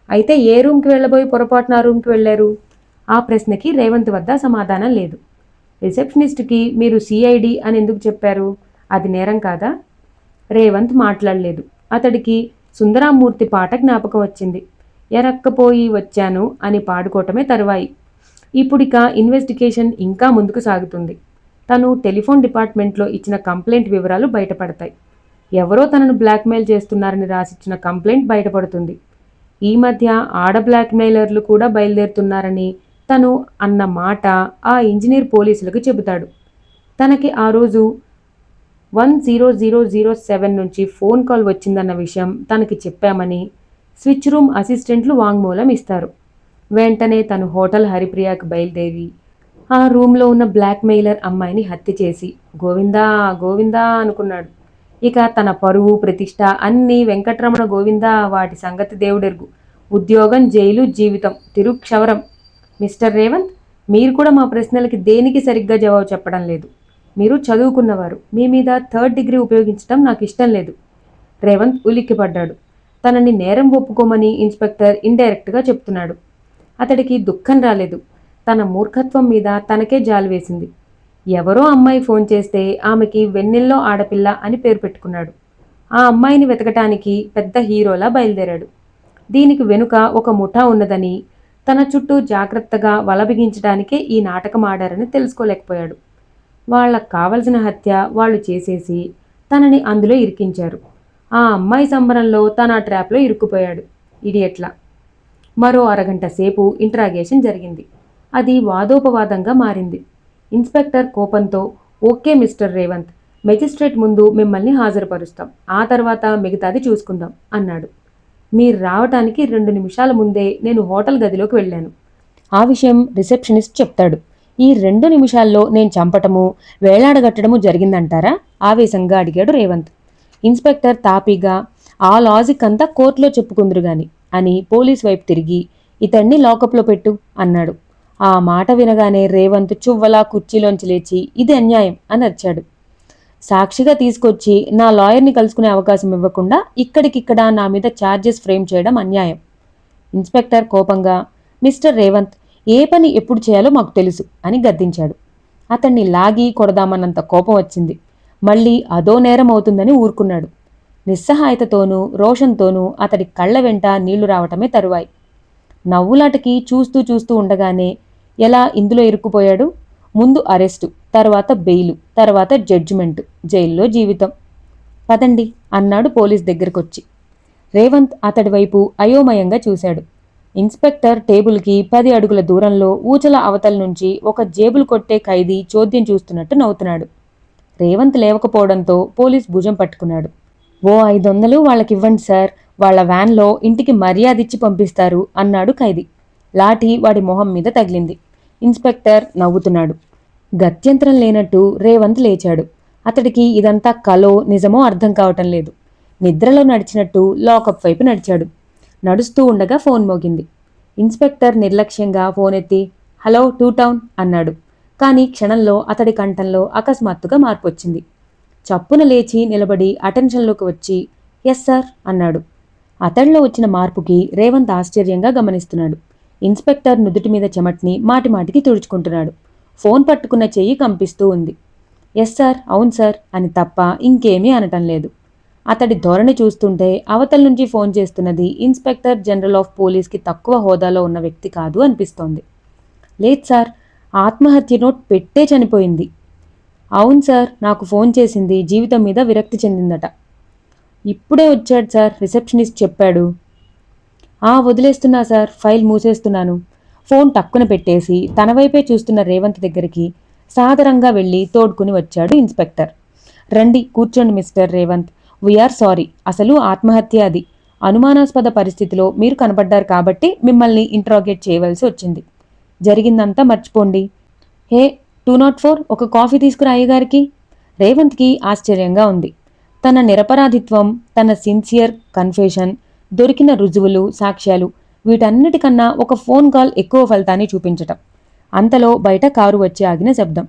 అయితే ఏ రూమ్కి వెళ్ళబోయి పొరపాటున ఆ రూమ్కి వెళ్ళారు? ఆ ప్రశ్నకి రేవంత్ వద్ద సమాధానం లేదు. రిసెప్షనిస్ట్కి మీరు సిఐడి అని ఎందుకు చెప్పారు? అది నేరం కాదా? రేవంత్ మాట్లాడలేదు. అతడికి సుందరామూర్తి పాట జ్ఞాపకం వచ్చింది. ఎరక్కపోయి వచ్చాను అని పాడుకోవటమే తరువాయి. ఇప్పుడిక ఇన్వెస్టిగేషన్ ఇంకా ముందుకు సాగుతుంది. తను టెలిఫోన్ డిపార్ట్మెంట్లో ఇచ్చిన కంప్లైంట్ వివరాలు బయటపడతాయి. ఎవరో తనను బ్లాక్మెయిల్ చేస్తున్నారని రాసిచ్చిన కంప్లైంట్ బయటపడుతుంది. ఈ మధ్య ఆడ బ్లాక్మెయిలర్లు కూడా బయలుదేరుతున్నారని తను అన్న మాట ఆ ఇంజనీర్ పోలీసులకు చెబుతాడు. తనకి ఆ రోజు 10007 నుంచి ఫోన్ కాల్ వచ్చిందన్న విషయం తనకి చెప్పామని స్విచ్ రూమ్ అసిస్టెంట్లు వాంగ్మూలం ఇస్తారు. వెంటనే తను హోటల్ హరిప్రియాకు బయలుదేరి ఆ రూమ్లో ఉన్న బ్లాక్మెయిలర్ అమ్మాయిని హత్య చేసి గోవిందా గోవిందా అనుకున్నాడు. ఇక తన పరువు ప్రతిష్ట అన్నీ వెంకట్రమణ గోవిందా, వాటి సంగతి దేవుడెరుగు. ఉద్యోగం, జైలు, జీవితం తిరుక్షవరం. మిస్టర్ రేవంత్, మీరు కూడా మా ప్రశ్నలకి దేనికి సరిగ్గా జవాబు చెప్పడం లేదు. మీరు చదువుకున్నవారు. మీ మీద 3rd డిగ్రీ ఉపయోగించడం నాకు ఇష్టం లేదు. రేవంత్ ఉలిక్కిపడ్డాడు. తనని నేరం ఒప్పుకోమని ఇన్స్పెక్టర్ ఇండైరెక్ట్గా చెప్తున్నాడు. అతడికి దుఃఖం రాలేదు. తన మూర్ఖత్వం మీద తనకే జాలి వేసింది. ఎవరో అమ్మాయి ఫోన్ చేస్తే ఆమెకి వెన్నెల్లో ఆడపిల్ల అని పేరు పెట్టుకున్నాడు. ఆ అమ్మాయిని వెతకటానికి పెద్ద హీరోలా బయలుదేరాడు. దీనికి వెనుక ఒక ముఠా ఉన్నదని, తన చుట్టూ జాగ్రత్తగా వల బిగించడానికే ఈ నాటకం ఆడారని తెలుసుకోలేకపోయాడు. వాళ్ళకు కావలసిన హత్య వాళ్ళు చేసేసి తనని అందులో ఇరికించారు. ఆ అమ్మాయి సంబరంలో తన ఆ ట్రాప్లో ఇరుక్కుపోయాడు. ఇడియట్లా. మరో అరగంట సేపు ఇంట్రాగేషన్ జరిగింది. అది వాదోపవాదంగా మారింది. ఇన్స్పెక్టర్ కోపంతో, ఓకే మిస్టర్ రేవంత్, మెజిస్ట్రేట్ ముందు మిమ్మల్ని హాజరుపరుస్తాం. ఆ తర్వాత మిగతాది చూసుకుందాం అన్నాడు. మీరు రావటానికి 2 నిమిషాల ముందే నేను హోటల్ గదిలోకి వెళ్ళాను. ఆ విషయం రిసెప్షనిస్ట్ చెప్తాడు. ఈ 2 నిమిషాల్లో నేను చంపటము, వేలాడగట్టడము జరిగిందంటారా? ఆవేశంగా అడిగాడు రేవంత్. ఇన్స్పెక్టర్ తాపీగా, ఆ లాజిక్ అంతా కోర్టులో చెప్పుకుందరు గాని అని పోలీస్ వైపు తిరిగి, ఇతన్ని లాకప్లో పెట్టు అన్నాడు. ఆ మాట వినగానే రేవంత్ చువ్వలా కుర్చీలోంచి లేచి, ఇది అన్యాయం అని అరిచాడు. సాక్షిగా తీసుకొచ్చి నా లాయర్ని కలుసుకునే అవకాశం ఇవ్వకుండా ఇక్కడికిక్కడ నా మీద ఛార్జెస్ ఫ్రేమ్ చేయడం అన్యాయం. ఇన్స్పెక్టర్ కోపంగా, మిస్టర్ రేవంత్, ఏ పని ఎప్పుడు చేయాలో మాకు తెలుసు అని గద్దించాడు. అతన్ని లాగి కొడదామన్నంత కోపం వచ్చింది. మళ్ళీ అదో నేరం అవుతుందని ఊరుకున్నాడు. నిస్సహాయతతోనూ రోషంతోనూ అతడి కళ్ళ వెంట నీళ్లు రావటమే తరువాయి. నవ్వులాటకి చూస్తూ చూస్తూ ఉండగానే ఎలా ఇందులో ఇరుక్కుపోయాడు? ముందు అరెస్టు, తర్వాత బెయిలు, తర్వాత జడ్జిమెంటు, జైల్లో జీవితం. పదండి అన్నాడు పోలీస్ దగ్గరకొచ్చి. రేవంత్ అతడి వైపు అయోమయంగా చూశాడు. ఇన్స్పెక్టర్ టేబుల్కి 10 అడుగుల దూరంలో ఊచల అవతల నుంచి ఒక జేబులు కొట్టే ఖైదీ చోద్యం చూస్తున్నట్టు నవ్వుతున్నాడు. రేవంత్ లేవకపోవడంతో పోలీస్ భుజం పట్టుకున్నాడు. ఓ 500 వాళ్ళకివ్వండి సార్, వాళ్ల వ్యాన్లో ఇంటికి మర్యాదిచ్చి పంపిస్తారు అన్నాడు ఖైదీ. లాఠీ వాడి మొహం మీద తగిలింది. ఇన్స్పెక్టర్ నవ్వుతున్నాడు. గత్యంతరం లేనట్టు రేవంత్ లేచాడు. అతడికి ఇదంతా కలో నిజమో అర్థం కావటం లేదు. నిద్రలో నడిచినట్టు లాకప్ వైపు నడిచాడు. నడుస్తూ ఉండగా ఫోన్ మోగింది. ఇన్స్పెక్టర్ నిర్లక్ష్యంగా ఫోన్ ఎత్తి, హలో 2 టౌన్ అన్నాడు. కానీ క్షణంలో అతడి కంఠంలో అకస్మాత్తుగా మార్పు వచ్చింది. చప్పున లేచి నిలబడి అటెన్షన్లోకి వచ్చి, ఎస్ సార్ అన్నాడు. అతడిలో వచ్చిన మార్పుకి రేవంత్ ఆశ్చర్యంగా గమనిస్తున్నాడు. ఇన్స్పెక్టర్ నుదుటి మీద చెమట్ని మాటిమాటికి తుడుచుకుంటున్నాడు. ఫోన్ పట్టుకున్న చెయ్యి కంపిస్తూ ఉంది. ఎస్ సార్, అవును సార్ అని తప్ప ఇంకేమీ అనటం లేదు. అతడి ధోరణి చూస్తుంటే అవతల నుంచి ఫోన్ చేస్తున్నది ఇన్స్పెక్టర్ జనరల్ ఆఫ్ పోలీస్కి తక్కువ హోదాలో ఉన్న వ్యక్తి కాదు అనిపిస్తోంది. లేదు సార్, ఆత్మహత్య నోట్ పెట్టే చనిపోయింది. అవును సార్, నాకు ఫోన్ చేసింది జీవితం మీద విరక్తి చెందిందట. ఇప్పుడే వచ్చాడు సార్, రిసెప్షనిస్ట్ చెప్పాడు. వదిలేస్తున్నా సార్, ఫైల్ మూసేస్తున్నాను. ఫోన్ టక్కున పెట్టేసి తన వైపే చూస్తున్న రేవంత్ దగ్గరికి సాదరంగా వెళ్ళి తోడ్కుని వచ్చాడు ఇన్స్పెక్టర్. రండి కూర్చోండి మిస్టర్ రేవంత్, వీఆర్ సారీ, అసలు ఆత్మహత్య అది. అనుమానాస్పద పరిస్థితిలో మీరు కనబడ్డారు కాబట్టి మిమ్మల్ని ఇంట్రాగేట్ చేయవలసి వచ్చింది. జరిగిందంతా మర్చిపోండి. హే 204, ఒక కాఫీ తీసుకురా అయ్యగారికి. రేవంత్కి ఆశ్చర్యంగా ఉంది. తన నిరపరాధిత్వం, తన సిన్సియర్ కన్ఫెషన్, దొరికిన రుజువులు, సాక్ష్యాలు, వీటన్నిటికన్నా ఒక ఫోన్ కాల్ ఎక్కువ ఫలితాన్ని చూపించటం. అంతలో బయట కారు వచ్చి ఆగిన శబ్దం.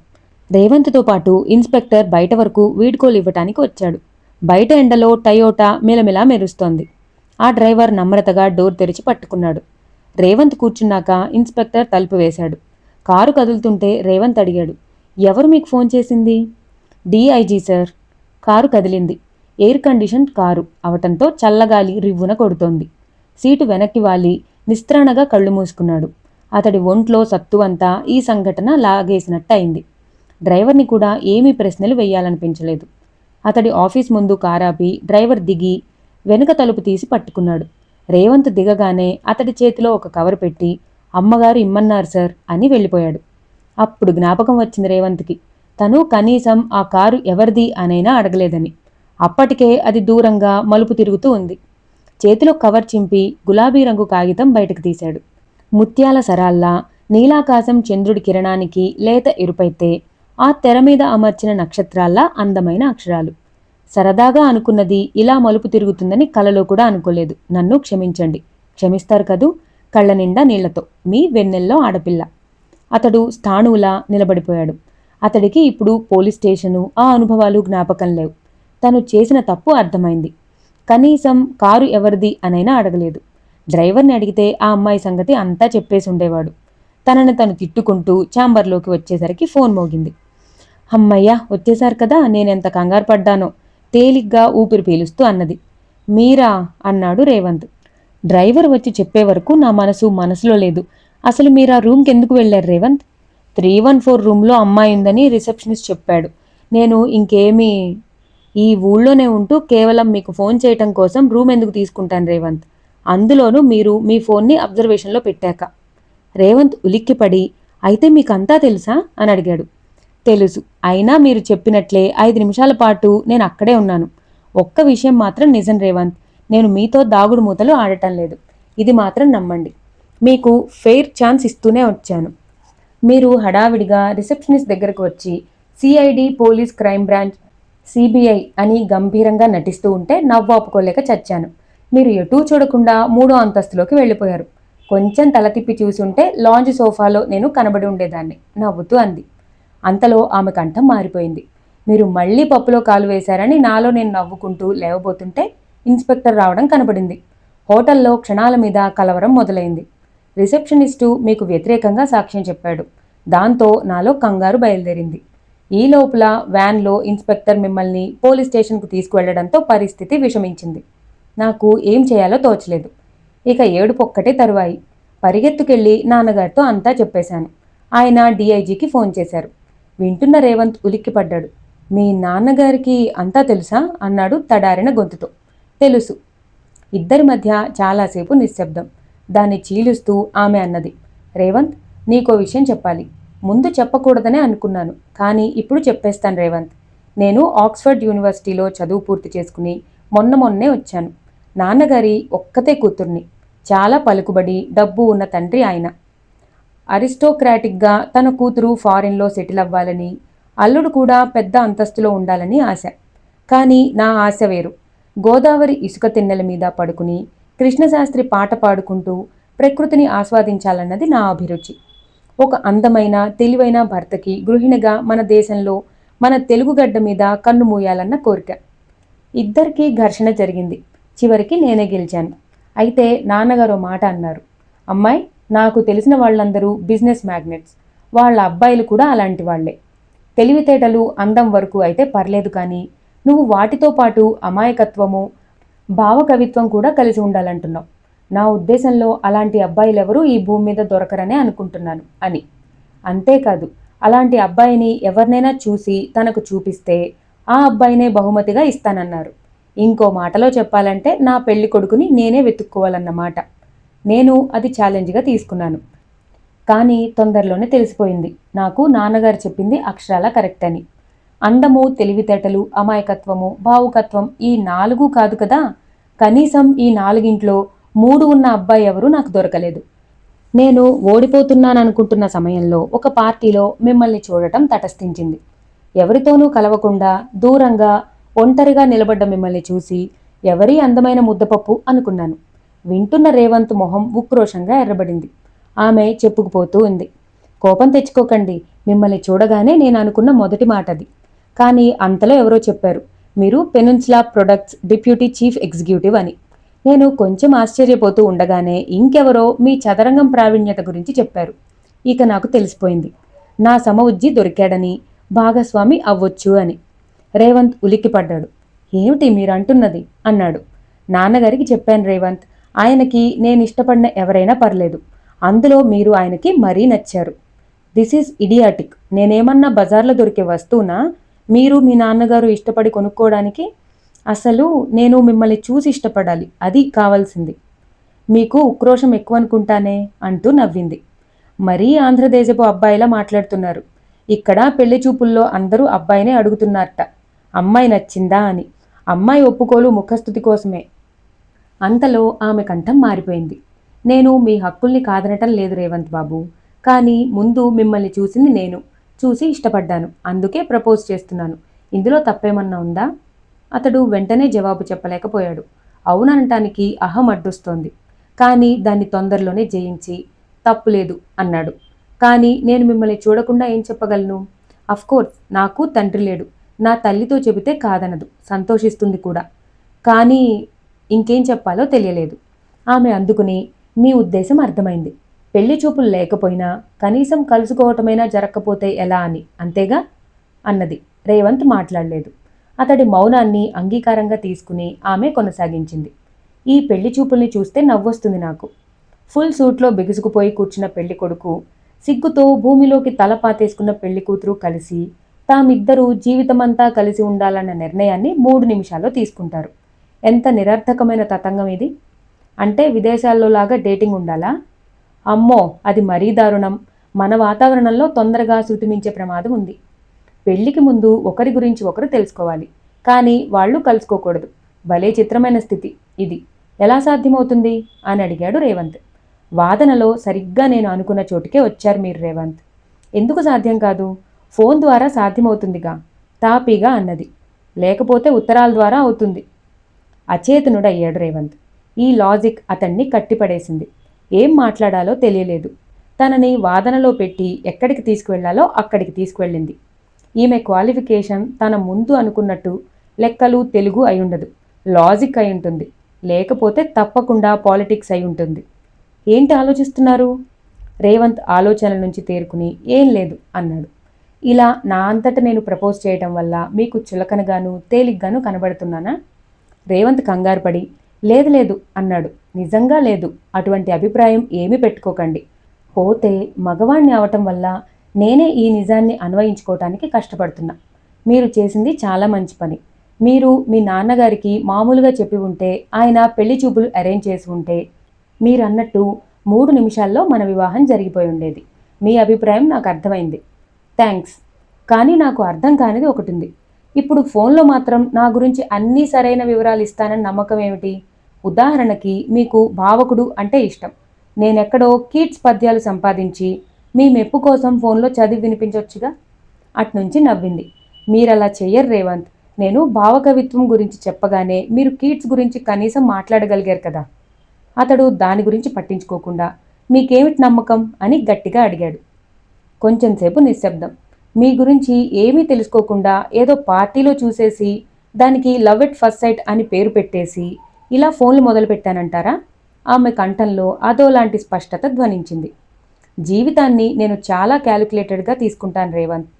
రేవంత్తో పాటు ఇన్స్పెక్టర్ బయట వరకు వీడ్కోలు ఇవ్వటానికి వచ్చాడు. బయట ఎండలో టయోటా మిలమిలా మెరుస్తోంది. ఆ డ్రైవర్ నమ్రతగా డోర్ తెరిచి పట్టుకున్నాడు. రేవంత్ కూర్చున్నాక ఇన్స్పెక్టర్ తలుపు వేశాడు. కారు కదులుతుంటే రేవంత్ అడిగాడు, ఎవరు మీకు ఫోన్ చేసింది? DIG sir. కారు కదిలింది. ఎయిర్ కండిషన్ కారు అవటంతో చల్లగాలి రివ్వున కొడుతోంది. సీటు వెనక్కి వాలి నిస్త్రాణగా కళ్ళు మూసుకున్నాడు. అతడి ఒంట్లో సత్తువంతా ఈ సంఘటన లాగేసినట్టయింది. డ్రైవర్ని కూడా ఏమీ ప్రశ్నలు వెయ్యాలనిపించలేదు. అతడి ఆఫీస్ ముందు కారాపి డ్రైవర్ దిగి వెనుక తలుపు తీసి పట్టుకున్నాడు. రేవంత్ దిగగానే అతడి చేతిలో ఒక కవర్ పెట్టి, అమ్మగారు ఇమ్మన్నారు సార్ అని వెళ్ళిపోయాడు. అప్పుడు జ్ఞాపకం వచ్చింది రేవంత్కి. తను కనీసం ఆ కారు ఎవరిది అనైనా అడగలేదని. అప్పటికే అది దూరంగా మలుపు తిరుగుతూ ఉంది. చేతిలో కవర్ చింపి గులాబీ రంగు కాగితం బయటకు తీశాడు. ముత్యాల సరాల్లా నీలాకాశం చంద్రుడి కిరణానికి లేత ఎరుపైతే ఆ తెర మీద అమర్చిన నక్షత్రాల్లా అందమైన అక్షరాలు. సరదాగా అనుకున్నది ఇలా మలుపు తిరుగుతుందని కలలో కూడా అనుకోలేదు. నన్ను క్షమించండి. క్షమిస్తారు కదూ? కళ్ళ నిండా నీళ్లతో మీ వెన్నెల్లో ఆడపిల్ల. అతడు స్థాణువులా నిలబడిపోయాడు. అతడికి ఇప్పుడు పోలీస్ స్టేషను, ఆ అనుభవాలు జ్ఞాపకం లేవు. తను చేసిన తప్పు అర్థమైంది. కనీసం కారు ఎవరిది అనైనా అడగలేదు. డ్రైవర్ని అడిగితే ఆ అమ్మాయి సంగతి అంతా చెప్పేసి ఉండేవాడు. తనని తను తిట్టుకుంటూ ఛాంబర్లోకి వచ్చేసరికి ఫోన్ మోగింది. అమ్మయ్యా, వచ్చేశారు కదా, నేనెంత కంగారు పడ్డానో తేలిగ్గా ఊపిరి పీలుస్తూ అన్నది. మీరా అన్నాడు రేవంత్. డ్రైవర్ వచ్చి చెప్పే వరకు నా మనసులో లేదు. అసలు మీరు ఆ రూమ్కి ఎందుకు వెళ్ళారు రేవంత్? 314 రూమ్లో అమ్మాయి ఉందని రిసెప్షనిస్ట్ చెప్పాడు. నేను ఇంకేమీ ఈ ఊళ్ళోనే ఉంటూ కేవలం మీకు ఫోన్ చేయటం కోసం రూమ్ ఎందుకు తీసుకుంటాను రేవంత్? అందులోనూ మీరు మీ ఫోన్ని అబ్జర్వేషన్లో పెట్టాక. రేవంత్ ఉలిక్కిపడి, అయితే మీకంతా తెలుసా అని అడిగాడు. తెలుసు, అయినా మీరు చెప్పినట్లే 5 నిమిషాల పాటు నేను అక్కడే ఉన్నాను. ఒక్క విషయం మాత్రం నిజం రేవంత్, నేను మీతో దాగుడు మూతలు ఆడటం లేదు. ఇది మాత్రం నమ్మండి. మీకు ఫెయిర్ ఛాన్స్ ఇస్తూనే వచ్చాను. మీరు హడావిడిగా రిసెప్షనిస్ట్ దగ్గరకు వచ్చి CID, police crime branch, CBI అని గంభీరంగా నటిస్తూ ఉంటే నవ్వాపుకోలేక చచ్చాను. మీరు ఎటూ చూడకుండా 3వ అంతస్తులోకి వెళ్ళిపోయారు. కొంచెం తల తిప్పి చూసుంటే లాంజ్ సోఫాలో నేను కనబడి ఉండేదాన్ని నవ్వుతూ అంది. అంతలో ఆమె కంఠం మారిపోయింది. మీరు మళ్లీ పప్పులో కాలు వేశారని నాలో నేను నవ్వుకుంటూ లేవబోతుంటే ఇన్స్పెక్టర్ రావడం కనబడింది. హోటల్లో క్షణాల మీద కలవరం మొదలైంది. రిసెప్షనిస్టు మీకు వ్యతిరేకంగా సాక్ష్యం చెప్పాడు. దాంతో నాలో కంగారు బయలుదేరింది. ఈ లోపల వ్యాన్లో ఇన్స్పెక్టర్ మిమ్మల్ని పోలీస్ స్టేషన్కు తీసుకువెళ్లడంతో పరిస్థితి విషమించింది. నాకు ఏం చేయాలో తోచలేదు. ఇక ఏడుపొక్కటే తరువాయి. పరిగెత్తుకెళ్లి నాన్నగారితో అంతా చెప్పేశాను. ఆయన డీఐజీకి ఫోన్ చేశారు. వింటున్న రేవంత్ ఉలిక్కిపడ్డాడు. మీ నాన్నగారికి అంతా తెలుసా అన్నాడు తడారిన గొంతుతో. తెలుసు. ఇద్దరి మధ్య చాలాసేపు నిశ్శబ్దం. దాన్ని చీలుస్తూ ఆమె అన్నది, రేవంత్, నీకో విషయం చెప్పాలి. ముందు చెప్పకూడదనే అనుకున్నాను, కానీ ఇప్పుడు చెప్పేస్తాను రేవంత్. నేను ఆక్స్ఫర్డ్ యూనివర్సిటీలో చదువు పూర్తి చేసుకుని మొన్నే వచ్చాను. నాన్నగారి ఒక్కతే కూతుర్ని. చాలా పలుకుబడి, డబ్బు ఉన్న తండ్రి ఆయన. అరిస్టోక్రాటిక్గా తన కూతురు ఫారిన్లో సెటిల్ అవ్వాలని, అల్లుడు కూడా పెద్ద అంతస్తులో ఉండాలని ఆశ. కానీ నా ఆశ వేరు. గోదావరి ఇసుక తిన్నెల మీద పడుకుని కృష్ణశాస్త్రి పాట పాడుకుంటూ ప్రకృతిని ఆస్వాదించాలన్నది నా అభిరుచి. ఒక అందమైన తెలివైన భర్తకి గృహిణిగా మన దేశంలో, మన తెలుగుగడ్డ మీద కన్ను మూయాలన్న కోరిక. ఇద్దరికీ ఘర్షణ జరిగింది. చివరికి నేనే గెలిచాను. అయితే నాన్నగారు మాట అన్నారు. అమ్మాయి, నాకు తెలిసిన వాళ్ళందరూ బిజినెస్ మ్యాగ్నెట్స్. వాళ్ళ అబ్బాయిలు కూడా అలాంటి వాళ్లే. తెలివితేటలు, అందం వరకు అయితే పర్లేదు, కానీ నువ్వు వాటితో పాటు అమాయకత్వము, భావకవిత్వం కూడా కలిసి ఉండాలంటున్నావు. నా ఉద్దేశంలో అలాంటి అబ్బాయిలెవరూ ఈ భూమి మీద దొరకరనే అనుకుంటున్నాను అని. అంతేకాదు, అలాంటి అబ్బాయిని ఎవరినైనా చూసి తనకు చూపిస్తే ఆ అబ్బాయినే బహుమతిగా ఇస్తానన్నారు. ఇంకో మాటలో చెప్పాలంటే నా పెళ్లి కొడుకుని నేనే వెతుక్కోవాలన్నమాట. నేను అది ఛాలెంజ్గా తీసుకున్నాను. కానీ తొందరలోనే తెలిసిపోయింది నాకు నాన్నగారు చెప్పింది అక్షరాల కరెక్ట్ అని. అందము, తెలివితేటలు, అమాయకత్వము, భావుకత్వం ఈ 4 కాదు కదా, కనీసం ఈ 4 3 ఉన్న అబ్బాయి ఎవరూ నాకు దొరకలేదు. నేను ఓడిపోతున్నాననుకుంటున్న సమయంలో ఒక పార్టీలో మిమ్మల్ని చూడటం తటస్థించింది. ఎవరితోనూ కలవకుండా దూరంగా ఒంటరిగా నిలబడ్డ మిమ్మల్ని చూసి ఎవరీ అందమైన ముద్దపప్పు అనుకున్నాను. వింటున్న రేవంత్ మొహం ఉక్రోషంగా ఎర్రబడింది. ఆమె చెప్పుకుపోతూ ఉంది. కోపం తెచ్చుకోకండి. మిమ్మల్ని చూడగానే నేను అనుకున్న మొదటి మాట అది. కానీ అంతలో ఎవరో చెప్పారు, మీరు పెనున్సులా ప్రొడక్ట్స్ డిప్యూటీ చీఫ్ ఎగ్జిక్యూటివ్ అని. నేను కొంచెం ఆశ్చర్యపోతూ ఉండగానే ఇంకెవరో మీ చదరంగం ప్రావీణ్యత గురించి చెప్పారు. ఇక నాకు తెలిసిపోయింది. నా సమవుజ్జి దొరికాడని, భాగస్వామి అవ్వొచ్చు అని. రేవంత్ ఉలిక్కిపడ్డాడు. ఏమిటి మీరంటున్నది అన్నాడు. నాన్నగారికి చెప్పాను రేవంత్. ఆయనకి నేనిష్టపడిన ఎవరైనా పర్లేదు. అందులో మీరు ఆయనకి మరీ నచ్చారు. This is idiotic. నేనేమన్నా బజార్లో దొరికే వస్తువునా మీరు మీ నాన్నగారు ఇష్టపడి కొనుక్కోవడానికి? అసలు నేను మిమ్మల్ని చూసి ఇష్టపడాలి, అది కావాల్సింది. మీకు ఉక్రోషం ఎక్కువనుకుంటానే అంటూ నవ్వింది. మరీ ఆంధ్రదేశపు అబ్బాయిలా మాట్లాడుతున్నారు. ఇక్కడ పెళ్లి చూపుల్లో అందరూ అబ్బాయినే అడుగుతున్నారట, అమ్మాయి నచ్చిందా అని. అమ్మాయి ఒప్పుకోలు ముఖస్థుతి కోసమే. అంతలో ఆమె కంఠం మారిపోయింది. నేను మీ హక్కుల్ని కాదనటం లేదు రేవంత్ బాబు. కానీ ముందు మిమ్మల్ని చూసింది నేను. చూసి ఇష్టపడ్డాను. అందుకే ప్రపోజ్ చేస్తున్నాను. ఇందులో తప్పేమన్నా ఉందా? అతడు వెంటనే జవాబు చెప్పలేకపోయాడు. అవుననటానికి అహం అడ్డొస్తోంది. కానీ దాన్ని తొందరలోనే జయించి తప్పులేదు అన్నాడు. కానీ నేను మిమ్మల్ని చూడకుండా ఏం చెప్పగలను? అఫ్కోర్స్ నాకు తండ్రి లేడు. నా తల్లితో చెబితే కాదనదు, సంతోషిస్తుంది కూడా. కానీ ఇంకేం చెప్పాలో తెలియలేదు. ఆమె అందుకుని మీ ఉద్దేశం అర్థమైంది. పెళ్లి చూపులు లేకపోయినా కనీసం కలుసుకోవటమైనా జరగకపోతే ఎలా అని, అంతేగా అన్నది. రేవంత్ మాట్లాడలేదు. అతడి మౌనాన్ని అంగీకారంగా తీసుకుని ఆమె కొనసాగించింది. ఈ పెళ్లి చూపుల్ని చూస్తే నవ్వొస్తుంది నాకు. ఫుల్ సూట్లో బిగుసుకుపోయి కూర్చున్న పెళ్లి కొడుకు, సిగ్గుతో భూమిలోకి తల పాతేసుకున్న పెళ్లి కూతురు కలిసి తామిద్దరూ జీవితమంతా కలిసి ఉండాలన్న నిర్ణయాన్ని 3 నిమిషాల్లో తీసుకుంటారు. ఎంత నిరర్థకమైన తతంగం ఇది! అంటే విదేశాల్లో లాగా డేటింగ్ ఉండాలా? అమ్మో, అది మరీ దారుణం. మన వాతావరణంలో తొందరగా శృతిమించే ప్రమాదం ఉంది. పెళ్లికి ముందు ఒకరి గురించి ఒకరు తెలుసుకోవాలి. కానీ వాళ్ళు కలుసుకోకూడదు. భలే చిత్రమైన స్థితి ఇది. ఎలా సాధ్యమవుతుంది అని అడిగాడు రేవంత్. వాదనలో సరిగ్గా నేను అనుకున్న చోటుకే వచ్చారు మీరు రేవంత్. ఎందుకు సాధ్యం కాదు? ఫోన్ ద్వారా సాధ్యమవుతుందిగా తాపీగా అన్నది. లేకపోతే ఉత్తరాల ద్వారా అవుతుంది. అచేతనుడయ్యాడు రేవంత్. ఈ లాజిక్ అతన్ని కట్టిపడేసింది. ఏం మాట్లాడాలో తెలియలేదు. తనని వాదనలో పెట్టి ఎక్కడికి తీసుకువెళ్లాలో అక్కడికి తీసుకువెళ్ళింది. ఈమె క్వాలిఫికేషన్ తన ముందు అనుకున్నట్టు లెక్కలు తెలుగు అయి ఉండదు, లాజిక్ అయి ఉంటుంది. లేకపోతే తప్పకుండా పాలిటిక్స్ అయి ఉంటుంది. ఏంటి ఆలోచిస్తున్నారు? రేవంత్ ఆలోచనల నుంచి తేరుకుని ఏం లేదు అన్నాడు. ఇలా నా అంతట నేను ప్రపోజ్ చేయటం వల్ల మీకు చులకనగాను తేలిగ్గాను కనబడుతున్నానా? రేవంత్ కంగారుపడి లేదు లేదు అన్నాడు. నిజంగా లేదు. అటువంటి అభిప్రాయం ఏమీ పెట్టుకోకండి. పోతే మగవాణ్ణి అవటం వల్ల నేనే ఈ నిజాన్ని అన్వయించుకోవటానికి కష్టపడుతున్నా. మీరు చేసింది చాలా మంచి పని. మీరు మీ నాన్నగారికి మామూలుగా చెప్పి ఉంటే, ఆయన పెళ్లి చూపులు అరేంజ్ చేసి ఉంటే, మీరన్నట్టు 3 నిమిషాల్లో మన వివాహం జరిగిపోయి ఉండేది. మీ అభిప్రాయం నాకు అర్థమైంది. థ్యాంక్స్. కానీ నాకు అర్థం కానిది ఒకటుంది. ఇప్పుడు ఫోన్లో మాత్రం నా గురించి అన్నీ సరైన వివరాలు ఇస్తానని నమ్మకం ఏమిటి? ఉదాహరణకి మీకు భావకుడు అంటే ఇష్టం. నేనెక్కడో కీట్స్ పద్యాలు సంపాదించి మీ మెప్పు కోసం ఫోన్లో చదివి వినిపించొచ్చుగా. అట్నుంచి నవ్వింది. మీరలా చెయ్యరు రేవంత్. నేను భావకవిత్వం గురించి చెప్పగానే మీరు కీట్స్ గురించి కనీసం మాట్లాడగలిగారు కదా. అతడు దాని గురించి పట్టించుకోకుండా మీకేమిటి నమ్మకం అని గట్టిగా అడిగాడు. కొంచెంసేపు నిశ్శబ్దం. మీ గురించి ఏమీ తెలుసుకోకుండా ఏదో పార్టీలో చూసేసి దానికి లవ్ ఎట్ ఫస్ట్ సైట్ అని పేరు పెట్టేసి ఇలా ఫోన్లు మొదలుపెట్టానంటారా? ఆమె కంఠంలో అదోలాంటి స్పష్టత ధ్వనించింది. జీవితాన్ని నేను చాలా క్యాలిక్యులేటెడ్గా తీసుకుంటాను రేవంత్.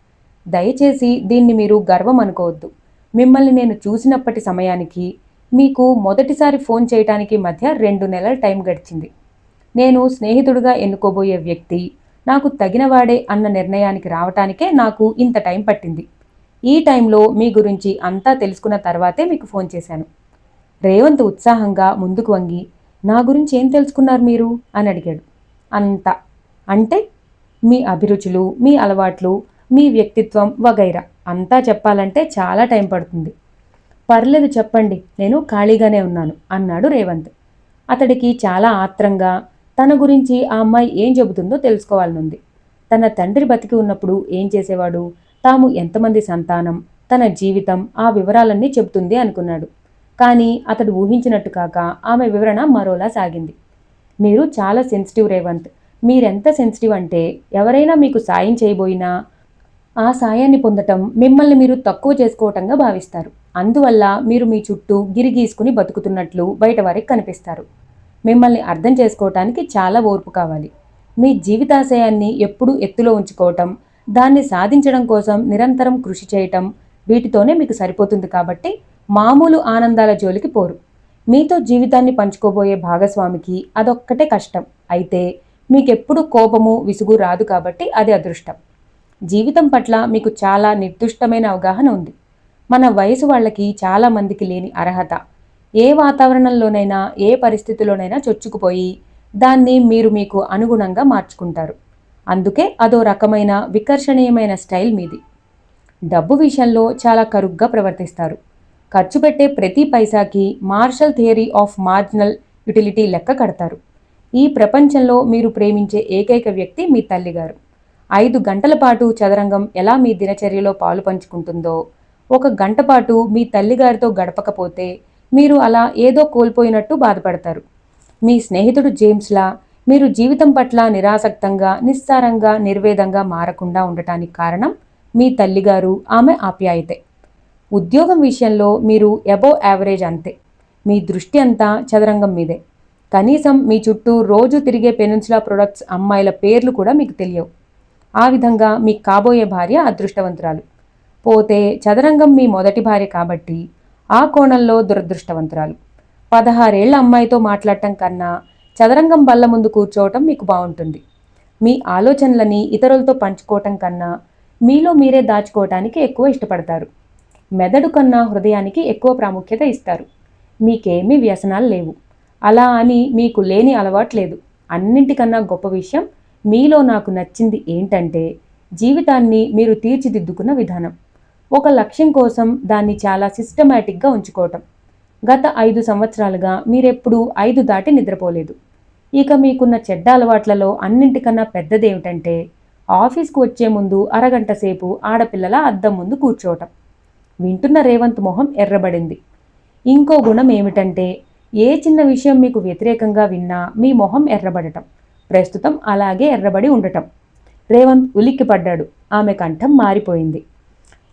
దయచేసి దీన్ని మీరు గర్వం అనుకోవద్దు. మిమ్మల్ని నేను చూసినప్పటి సమయానికి మీకు మొదటిసారి ఫోన్ చేయటానికి మధ్య 2 నెలల టైం గడిచింది. నేను స్నేహితుడిగా ఎన్నుకోబోయే వ్యక్తి నాకు తగినవాడే అన్న నిర్ణయానికి రావటానికే నాకు ఇంత టైం పట్టింది. ఈ టైంలో మీ గురించి అంతా తెలుసుకున్న తర్వాతే మీకు ఫోన్ చేశాను. రేవంత్ ఉత్సాహంగా ముందుకు వంగి, నా గురించి ఏం తెలుసుకున్నారు మీరు అని అడిగాడు. అంతా అంటే మీ అభిరుచులు, మీ అలవాట్లు, మీ వ్యక్తిత్వం వగైరా అంతా చెప్పాలంటే చాలా టైం పడుతుంది. పర్లేదు చెప్పండి, నేను ఖాళీగానే ఉన్నాను అన్నాడు రేవంత్. అతడికి చాలా ఆత్రంగా తన గురించి ఆ అమ్మాయి ఏం చెబుతుందో తెలుసుకోవాలనుంది. తన తండ్రి బతికి ఉన్నప్పుడు ఏం చేసేవాడు, తాము ఎంతమంది సంతానం, తన జీవితం, ఆ వివరాలన్నీ చెబుతుంది అనుకున్నాడు. కానీ అతడు ఊహించినట్టు కాక ఆమె వివరణ మరోలా సాగింది. మీరు చాలా సెన్సిటివ్ రేవంత్. మీరెంత సెన్సిటివ్ అంటే ఎవరైనా మీకు సాయం చేయబోయినా ఆ సాయాన్ని పొందటం మిమ్మల్ని మీరు తక్కువ చేసుకోవటంగా భావిస్తారు. అందువల్ల మీరు మీ చుట్టూ గిరిగీసుకుని బతుకుతున్నట్లు బయట వారికి కనిపిస్తారు. మిమ్మల్ని అర్థం చేసుకోవటానికి చాలా ఓర్పు కావాలి. మీ జీవితాశయాన్ని ఎప్పుడూ ఎత్తులో ఉంచుకోవటం, దాన్ని సాధించడం కోసం నిరంతరం కృషి చేయటం, వీటితోనే మీకు సరిపోతుంది కాబట్టి మామూలు ఆనందాల జోలికి పోరు. మీతో జీవితాన్ని పంచుకోబోయే భాగస్వామికి అదొక్కటే కష్టం అయితే మీకెప్పుడు కోపము విసుగు రాదు కాబట్టి అది అదృష్టం. జీవితం పట్ల మీకు చాలా నిర్దుష్టమైన అవగాహన ఉంది. మన వయసు వాళ్ళకి చాలా మందికి లేని అర్హత. ఏ వాతావరణంలోనైనా ఏ పరిస్థితిలోనైనా చొచ్చుకుపోయి దాన్ని మీరు మీకు అనుగుణంగా మార్చుకుంటారు. అందుకే అదో రకమైన వికర్షణీయమైన స్టైల్ మీది. డబ్బు విషయంలో చాలా కరుగ్గా ప్రవర్తిస్తారు. ఖర్చు పెట్టే ప్రతి పైసాకి Marshall theory of marginal utility లెక్క కడతారు. ఈ ప్రపంచంలో మీరు ప్రేమించే ఏకైక వ్యక్తి మీ తల్లిగారు. 5 గంటల పాటు చదరంగం ఎలా మీ దినచర్యలో పాలు పంచుకుంటుందో, 1 గంట పాటు మీ తల్లిగారితో గడపకపోతే మీరు అలా ఏదో కోల్పోయినట్టు బాధపడతారు. మీ స్నేహితుడు జేమ్స్లా మీరు జీవితం పట్ల నిరాసక్తంగా, నిస్సారంగా, నిర్వేదంగా మారకుండా ఉండటానికి కారణం మీ తల్లిగారు, ఆమె ఆప్యాయతే. ఉద్యోగం విషయంలో మీరు అబోవ్ యావరేజ్ అంతే. మీ దృష్టి అంతా చదరంగం మీదే. కనీసం మీ చుట్టూ రోజు తిరిగే పెనిన్సులా ప్రొడక్ట్స్ అమ్మాయిల పేర్లు కూడా మీకు తెలియవు. ఆ విధంగా మీ కాబోయే భార్య అదృష్టవంతురాలు. పోతే చదరంగం మీ మొదటి భార్య కాబట్టి ఆ కోణంలో దురదృష్టవంతురాలు. 16 ఏళ్ల అమ్మాయితో మాట్లాడటం కన్నా చదరంగం బల్ల ముందు కూర్చోవటం మీకు బాగుంటుంది. మీ ఆలోచనలని ఇతరులతో పంచుకోవటం కన్నా మీలో మీరే దాచుకోవటానికి ఎక్కువ ఇష్టపడతారు. మెదడు కన్నా హృదయానికి ఎక్కువ ప్రాముఖ్యత ఇస్తారు. మీకేమీ వ్యసనాలు లేవు. అలా అని మీకు లేని అలవాటు లేదు. అన్నింటికన్నా గొప్ప విషయం మీలో నాకు నచ్చింది ఏంటంటే జీవితాన్ని మీరు తీర్చిదిద్దుకున్న విధానం. ఒక లక్ష్యం కోసం దాన్ని చాలా సిస్టమేటిక్గా ఉంచుకోవటం. గత 5 సంవత్సరాలుగా మీరెప్పుడూ 5 దాటి నిద్రపోలేదు. ఇక మీకున్న చెడ్డ అలవాట్లలో అన్నింటికన్నా పెద్దదేమిటంటే ఆఫీస్కు వచ్చే ముందు అరగంట సేపు ఆడపిల్లల అద్దం ముందు కూర్చోవటం. వింటున్న రేవంత్ మొహం ఎర్రబడింది. ఇంకో గుణం ఏమిటంటే ఏ చిన్న విషయం మీకు వ్యతిరేకంగా విన్నా మీ మొహం ఎర్రబడటం. ప్రస్తుతం అలాగే ఎర్రబడి ఉండటం. రేవంత్ ఉలిక్కిపడ్డాడు. ఆమె కంఠం మారిపోయింది.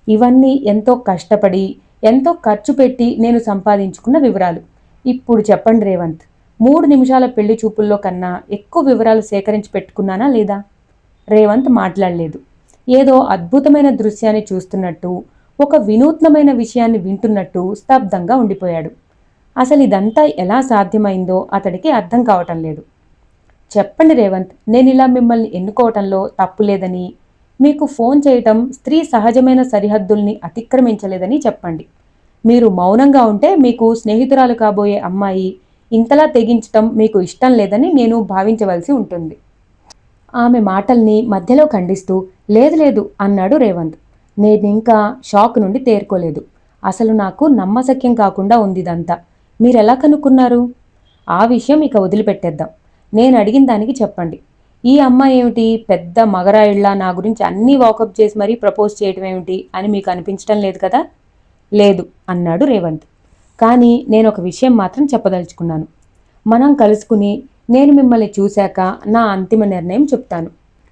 ఇవన్నీ ఎంతో కష్టపడి, ఎంతో ఖర్చు పెట్టి నేను సంపాదించుకున్న వివరాలు. ఇప్పుడు చెప్పండి రేవంత్, 3 నిమిషాల పెళ్లి చూపుల్లో కన్నా ఎక్కువ వివరాలు సేకరించి పెట్టుకున్నానా లేదా? రేవంత్ మాట్లాడలేదు. ఏదో అద్భుతమైన దృశ్యాన్ని చూస్తున్నట్టు, ఒక వినూత్నమైన విషయాన్ని వింటున్నట్టు స్తబ్దంగా ఉండిపోయాడు. అసలు ఇదంతా ఎలా సాధ్యమైందో అతడికి అర్థం కావటం లేదు. చెప్పండి రేవంత్, నేనిలా మిమ్మల్ని ఎన్నుకోవటంలో తప్పు లేదని, మీకు ఫోన్ చేయటం స్త్రీ సహజమైన సరిహద్దుల్ని అతిక్రమించలేదని చెప్పండి. మీరు మౌనంగా ఉంటే మీకు స్నేహితురాలు కాబోయే అమ్మాయి ఇంతలా తెగించటం మీకు ఇష్టం లేదని నేను భావించవలసి ఉంటుంది. ఆమె మాటల్ని మధ్యలో ఖండిస్తూ లేదు లేదు అన్నాడు రేవంత్. నేనింకా షాక్ నుండి తేరుకోలేదు. అసలు నాకు నమ్మశక్యం కాకుండా ఉంది ఇదంతా. మీరెలా కనుక్కున్నారు? ఆ విషయం ఇక వదిలిపెట్టేద్దాం. నేను అడిగిన దానికి చెప్పండి. ఈ అమ్మాయి ఏమిటి పెద్ద మగరాయిళ్ళ నా గురించి అన్నీ వాకప్ చేసి మరీ ప్రపోజ్ చేయటం ఏమిటి అని మీకు అనిపించటం లేదు కదా? లేదు అన్నాడు రేవంత్. కానీ నేను ఒక విషయం మాత్రం చెప్పదలుచుకున్నాను. మనం కలుసుకుని నేను మిమ్మల్ని చూశాక నా అంతిమ నిర్ణయం చెప్తాను.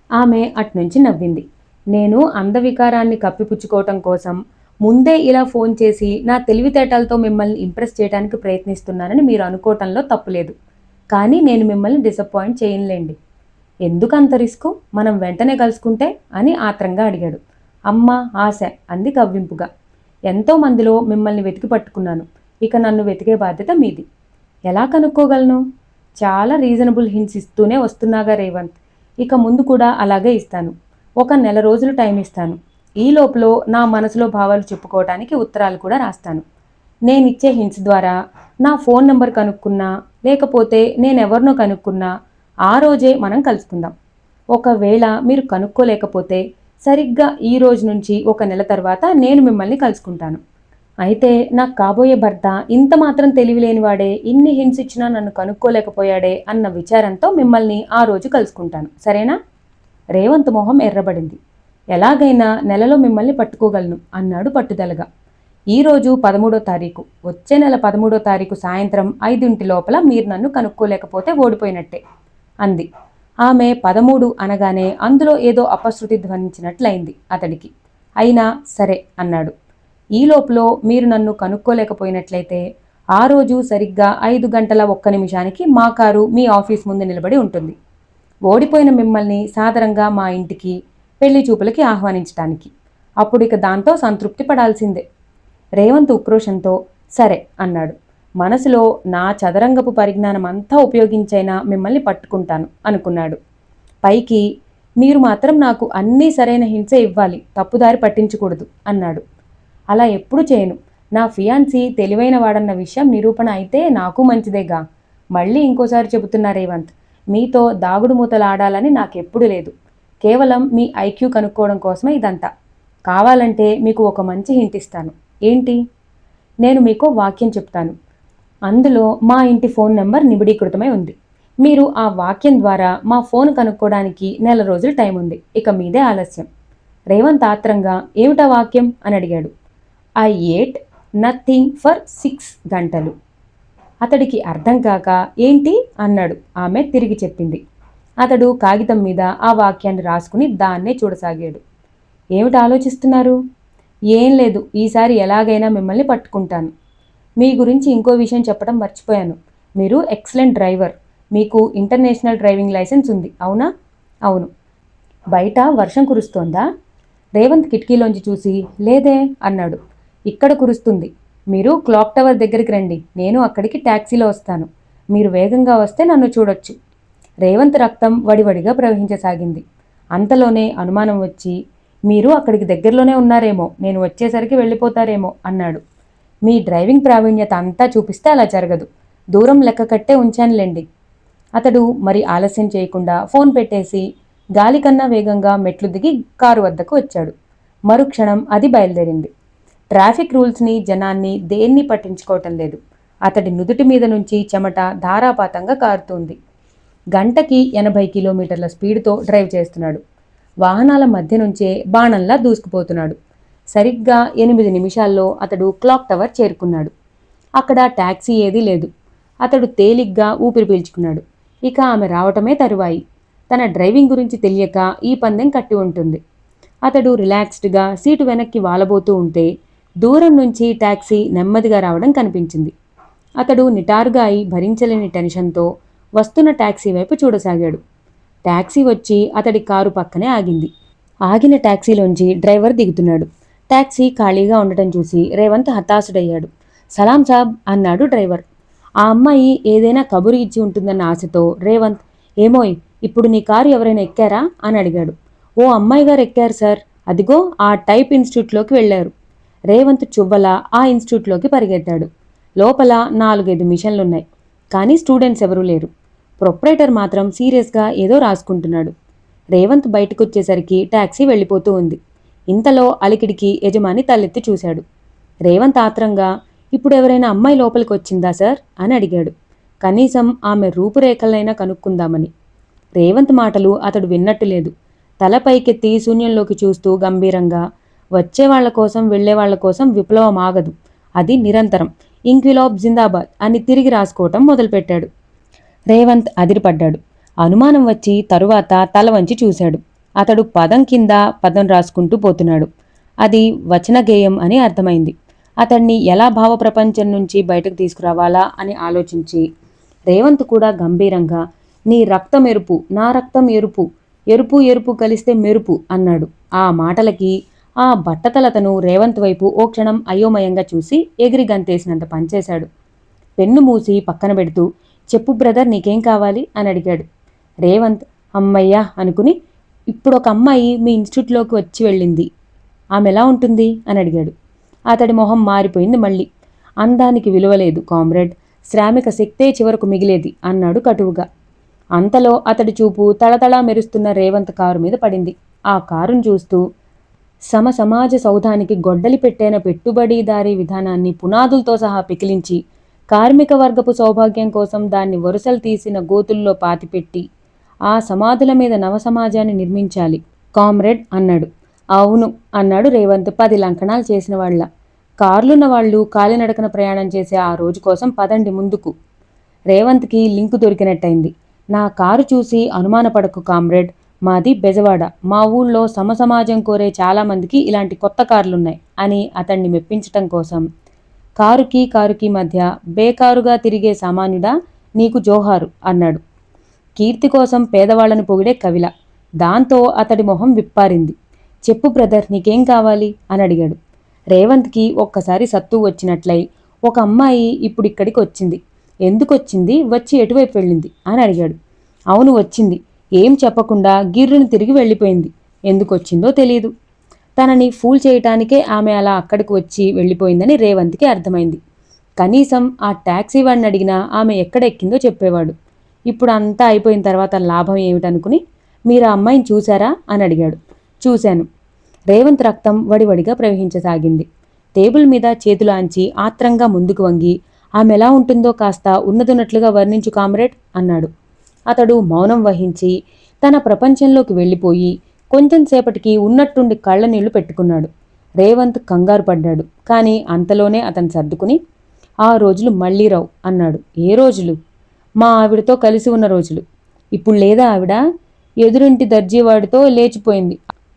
ఆమె అట్నుంచి నవ్వింది. నేను అందవికారాన్ని కప్పిపుచ్చుకోవటం కోసం ముందే ఇలా ఫోన్ చేసి నా తెలివితేటలతో మిమ్మల్ని ఇంప్రెస్ చేయడానికి ప్రయత్నిస్తున్నానని మీరు అనుకోవటంలో తప్పులేదు. కానీ నేను మిమ్మల్ని డిసప్పాయింట్ చేయనులేండి. ఎందుకంత రిస్కు? మనం వెంటనే కలుసుకుంటే అని ఆత్రంగా అడిగాడు. అమ్మ ఆశ అంది కవ్వింపుగా. ఎంతో మందిలో మిమ్మల్ని వెతికి పట్టుకున్నాను. ఇక నన్ను వెతికే బాధ్యత మీది. ఎలా కనుక్కోగలను? చాలా రీజనబుల్ హింట్స్ ఇస్తూనే వస్తున్నాగా రేవంత్. ఇక ముందు కూడా అలాగే ఇస్తాను. 1 నెల రోజులు టైం ఇస్తాను. ఈ లోపల నా మనసులో భావాలు చెప్పుకోవడానికి ఉత్తరాలు కూడా రాస్తాను. నేనిచ్చే హింట్స్ ద్వారా నా ఫోన్ నెంబర్ కనుక్కున్నా, లేకపోతే నేనెవరినో కనుక్కున్నా ఆ రోజే మనం కలుసుకుందాం. ఒకవేళ మీరు కనుక్కోలేకపోతే సరిగ్గా ఈ రోజు నుంచి 1 నెల తర్వాత నేను మిమ్మల్ని కలుసుకుంటాను. అయితే నాకు కాబోయే భర్త ఇంత మాత్రం తెలివిలేనివాడే, ఇన్ని హింట్స్ ఇచ్చినా నన్ను కనుక్కోలేకపోయాడే అన్న విచారంతో మిమ్మల్ని ఆ రోజు కలుసుకుంటాను. సరేనా? రేవంత్ మొహం ఎర్రబడింది. ఎలాగైనా నెలలో మిమ్మల్ని పట్టుకోగలను అన్నాడు పట్టుదలగా. ఈరోజు 13వ తారీఖు. వచ్చే నెల 13వ తారీఖు సాయంత్రం 5 లోపల మీరు నన్ను కనుక్కోలేకపోతే ఓడిపోయినట్టే అంది. ఆమె 13 అనగానే అందులో ఏదో అపశృతి ధ్వనించినట్లయింది అతడికి. అయినా సరే అన్నాడు. ఈ లోపల మీరు నన్ను కనుక్కోలేకపోయినట్లయితే ఆ రోజు సరిగ్గా 5 గంటల 1 నిమిషానికి మా కారు మీ ఆఫీస్ ముందు నిలబడి ఉంటుంది. ఓడిపోయిన మిమ్మల్ని సాదరంగా మా ఇంటికి పెళ్లి చూపులకి ఆహ్వానించటానికి. అప్పుడిక దాంతో సంతృప్తి పడాల్సిందే. రేవంత్ ఉక్రోషంతో సరే అన్నాడు. మనసులో నా చదరంగపు పరిజ్ఞానం అంతా ఉపయోగించైనా మిమ్మల్ని పట్టుకుంటాను అనుకున్నాడు. పైకి మీరు మాత్రం నాకు అన్నీ సరైన హింసే ఇవ్వాలి, తప్పుదారి పట్టించకూడదు అన్నాడు. అలా ఎప్పుడు చేయను. నా ఫియాన్సీ తెలివైన వాడన్న విషయం నిరూపణ అయితే నాకు మంచిదేగా. మళ్ళీ ఇంకోసారి చెబుతున్నా రేవంత్, మీతో దాగుడు మూతలాడాలని నాకెప్పుడు లేదు. కేవలం మీ ఐక్యూ కనుక్కోవడం కోసమే ఇదంతా. కావాలంటే మీకు ఒక మంచి హింట్ ఇస్తాను. ఏంటి? నేను మీకు వాక్యం చెప్తాను. అందులో మా ఇంటి ఫోన్ నెంబర్ నిబిడీకృతమై ఉంది. మీరు ఆ వాక్యం ద్వారా మా ఫోన్ కనుక్కోవడానికి 1 నెల రోజులు టైం ఉంది. ఇక మీదే ఆలస్యం. రేవంత్ ఆత్రంగా ఏమిటా వాక్యం అని అడిగాడు. ఐ ఏట్ నథింగ్ ఫర్ 6 గంటలు. అతడికి అర్థం కాక ఏంటి అన్నాడు. ఆమె తిరిగి చెప్పింది. అతడు కాగితం మీద ఆ వాక్యాన్ని రాసుకుని దాన్నే చూడసాగాడు. ఏమిటి ఆలోచిస్తున్నారు? ఏం లేదు, ఈసారి ఎలాగైనా మిమ్మల్ని పట్టుకుంటాను. మీ గురించి ఇంకో విషయం చెప్పడం మర్చిపోయాను. మీరు ఎక్సలెంట్ డ్రైవర్. మీకు ఇంటర్నేషనల్ డ్రైవింగ్ లైసెన్స్ ఉంది, అవునా? అవును. బయట వర్షం కురుస్తోందా? రేవంత్ కిటికీలోంచి చూసి లేదే అన్నాడు. ఇక్కడ కురుస్తుంది. మీరు క్లాక్ టవర్ దగ్గరికి రండి, నేను అక్కడికి ట్యాక్సీలో వస్తాను. మీరు వేగంగా వస్తే నన్ను చూడొచ్చు. రేవంత్ రక్తం వడివడిగా ప్రవహించసాగింది. అంతలోనే అనుమానం వచ్చి మీరు అక్కడికి దగ్గరలోనే ఉన్నారేమో, నేను వచ్చేసరికి వెళ్ళిపోతారేమో అన్నాడు. మీ డ్రైవింగ్ ప్రావీణ్యత అంతా చూపిస్తే అలా జరగదు. దూరం లెక్క కట్టే ఉంచానులేండి. అతడు మరి ఆలస్యం చేయకుండా ఫోన్ పెట్టేసి గాలి కన్నా వేగంగా మెట్లు దిగి కారు వద్దకు వచ్చాడు. మరుక్షణం అది బయలుదేరింది. ట్రాఫిక్ రూల్స్ని, జనాన్ని దేన్ని పట్టించుకోవటం లేదు. అతడి నుదుటి మీద నుంచి చెమట ధారాపాతంగా కారుతుంది. గంటకి 80 కిలోమీటర్ల స్పీడ్తో డ్రైవ్ చేస్తున్నాడు. వాహనాల మధ్య నుంచే బాణంలా దూసుకుపోతున్నాడు. సరిగ్గా 8 నిమిషాల్లో అతడు క్లాక్ టవర్ చేరుకున్నాడు. అక్కడ ట్యాక్సీ ఏదీ లేదు. అతడు తేలిగ్గా ఊపిరి పీల్చుకున్నాడు. ఇక ఆమె రావటమే తరువాయి. తన డ్రైవింగ్ గురించి తెలియక ఈ పందెం కట్టి ఉంటుంది. అతడు రిలాక్స్డ్గా సీటు వెనక్కి వాలబోతూ ఉంటే దూరం నుంచి ట్యాక్సీ నెమ్మదిగా రావడం కనిపించింది. అతడు నిటారుగా అయి భరించలేని టెన్షన్తో వస్తున్న ట్యాక్సీ వైపు చూడసాగాడు. ట్యాక్సీ వచ్చి అతడి కారు పక్కనే ఆగింది. ఆగిన ట్యాక్సీలోంచి డ్రైవర్ దిగుతున్నాడు. ట్యాక్సీ ఖాళీగా ఉండటం చూసి రేవంత్ హతాశుడయ్యాడు. సలాం సాబ్ అన్నాడు డ్రైవర్. ఆ అమ్మాయి ఏదైనా కబురు ఇచ్చి ఉంటుందన్న ఆశతో రేవంత్, ఏమోయ్, ఇప్పుడు నీ కారు ఎవరైనా ఎక్కారా అని అడిగాడు. ఓ అమ్మాయి గారు ఎక్కారు సార్, అదిగో ఆ టైప్ ఇన్స్టిట్యూట్లోకి వెళ్లారు. రేవంత్ చువ్వల ఆ ఇన్స్టిట్యూట్లోకి పరిగెత్తాడు. లోపల 4-5 మిషన్లున్నాయి, కానీ స్టూడెంట్స్ ఎవరూ లేరు. ప్రొప్రైటర్ మాత్రం సీరియస్గా ఏదో రాసుకుంటున్నాడు. రేవంత్ బయటకొచ్చేసరికి ట్యాక్సీ వెళ్ళిపోతూ ఉంది. ఇంతలో అలికిడికి యజమాని తలెత్తి చూశాడు. రేవంత్ ఆత్రంగా, ఇప్పుడు ఎవరైనా అమ్మాయి లోపలికి వచ్చిందా సార్ అని అడిగాడు. కనీసం ఆమె రూపురేఖలైనా కనుక్కుందామని. రేవంత్ మాటలు అతడు విన్నట్టు లేదు. తల పైకెత్తి శూన్యంలోకి చూస్తూ గంభీరంగా, వచ్చేవాళ్ల కోసం వెళ్లేవాళ్ల కోసం విప్లవం ఆగదు, అది నిరంతరం, ఇంక్విలాబ్ జిందాబాద్ అని తిరిగి రాసుకోవటం మొదలుపెట్టాడు. రేవంత్ అదిరిపడ్డాడు. అనుమానం వచ్చి తరువాత తల వంచి చూశాడు. అతడు పదం కింద పదం రాసుకుంటూ పోతున్నాడు. అది వచనగేయం అని అర్థమైంది. అతన్ని ఎలా భావప్రపంచం నుంచి బయటకు తీసుకురావాలా అని ఆలోచించి రేవంత్ కూడా గంభీరంగా, నీ రక్తం ఎరుపు, నా రక్తం ఎరుపు, ఎరుపు ఎరుపు కలిస్తే మెరుపు అన్నాడు. ఆ మాటలకి ఆ బట్టతలతను రేవంత్ వైపు ఓ క్షణం అయోమయంగా చూసి ఎగిరి గంతేసినంత పనిచేశాడు. పెన్ను మూసి పక్కన పెడుతూ, చెప్పు బ్రదర్, నీకేం కావాలి అని అడిగాడు. రేవంత్ అమ్మయ్యా అనుకుని, ఇప్పుడొక అమ్మాయి మీ ఇన్స్టిట్యూట్లోకి వచ్చి వెళ్ళింది, ఆమె ఎలా ఉంటుంది అని అడిగాడు. అతడి మొహం మారిపోయింది మళ్ళీ. అందానికి విలువలేదు కామ్రేడ్, శ్రామిక శక్తే చివరకు మిగిలేది అన్నాడు కటువుగా. అంతలో అతడి చూపు తళతళా మెరుస్తున్న రేవంత్ కారు మీద పడింది. ఆ కారును చూస్తూ, సమాజ సౌధానికి గొడ్డలి పెట్టైన పెట్టుబడిదారీ విధానాన్ని పునాదులతో సహా పికిలించి కార్మిక వర్గపు సౌభాగ్యం కోసం దాన్ని వరుసలు తీసిన గోతుల్లో పాతిపెట్టి ఆ సమాధుల మీద నవసమాజాన్ని నిర్మించాలి కామ్రేడ్ అన్నాడు. అవును అన్నాడు రేవంత్ 10 లంకణాలు చేసిన వాళ్ళ. కార్లున్న వాళ్ళు కాలినడకన ప్రయాణం చేసే ఆ రోజు కోసం పదండి ముందుకు. రేవంత్కి లింకు దొరికినట్టయింది. నా కారు చూసి అనుమానపడకు కామ్రేడ్, మాది బెజవాడ. మా ఊళ్ళో సమసమాజం కోరే చాలామందికి ఇలాంటి కొత్త కార్లున్నాయి అని అతన్ని మెప్పించటం కోసం కారుకి మధ్య బేకారుగా తిరిగే సామాన్యుడా నీకు జోహారు అన్నాడు. కీర్తి కోసం పేదవాళ్లను పొగిడే కవిల. దాంతో అతడి మొహం విప్పారింది. చెప్పు బ్రదర్, నీకేం కావాలి అని అడిగాడు. రేవంత్కి ఒక్కసారి సత్తు వచ్చినట్లయి, ఒక అమ్మాయి ఇప్పుడు ఇక్కడికి వచ్చింది. ఎందుకొచ్చింది, వచ్చి ఎటువైపు వెళ్ళింది అని అడిగాడు. అవును వచ్చింది, ఏం చెప్పకుండా గిర్రును తిరిగి వెళ్ళిపోయింది. ఎందుకొచ్చిందో తెలీదు. తనని ఫూల్ చేయటానికే ఆమె అలా అక్కడికి వచ్చి వెళ్ళిపోయిందని రేవంత్కి అర్థమైంది. కనీసం ఆ టాక్సీ వాడిని అడిగినా ఆమె ఎక్కడ ఎక్కిందో చెప్పేవాడు. ఇప్పుడు అంతా అయిపోయిన తర్వాత లాభం ఏమిటనుకుని, మీరు ఆ అమ్మాయిని చూశారా అని అడిగాడు. చూశాను. రేవంత్ రక్తం వడివడిగా ప్రవహించసాగింది. టేబుల్ మీద చేతులు ఆంచి ఆత్రంగా ముందుకు వంగి, ఆమె ఎలా ఉంటుందో కాస్త ఉన్నదున్నట్లుగా వర్ణించు కామ్రేడ్ అన్నాడు. అతడు మౌనం వహించి తన ప్రపంచంలోకి వెళ్ళిపోయి కొంచెం సేపటికి ఉన్నట్టుండి కళ్ళనీళ్లు పెట్టుకున్నాడు. రేవంత్ కంగారు పడ్డాడు. కానీ అంతలోనే అతను సర్దుకుని, ఆ రోజులు మళ్ళీ రావు అన్నాడు. ఏ రోజులు? మా ఆవిడతో కలిసి ఉన్న రోజులు. ఇప్పుడు లేదా ఆవిడ? ఎదురింటి దర్జీవాడితో లేచిపోయింది.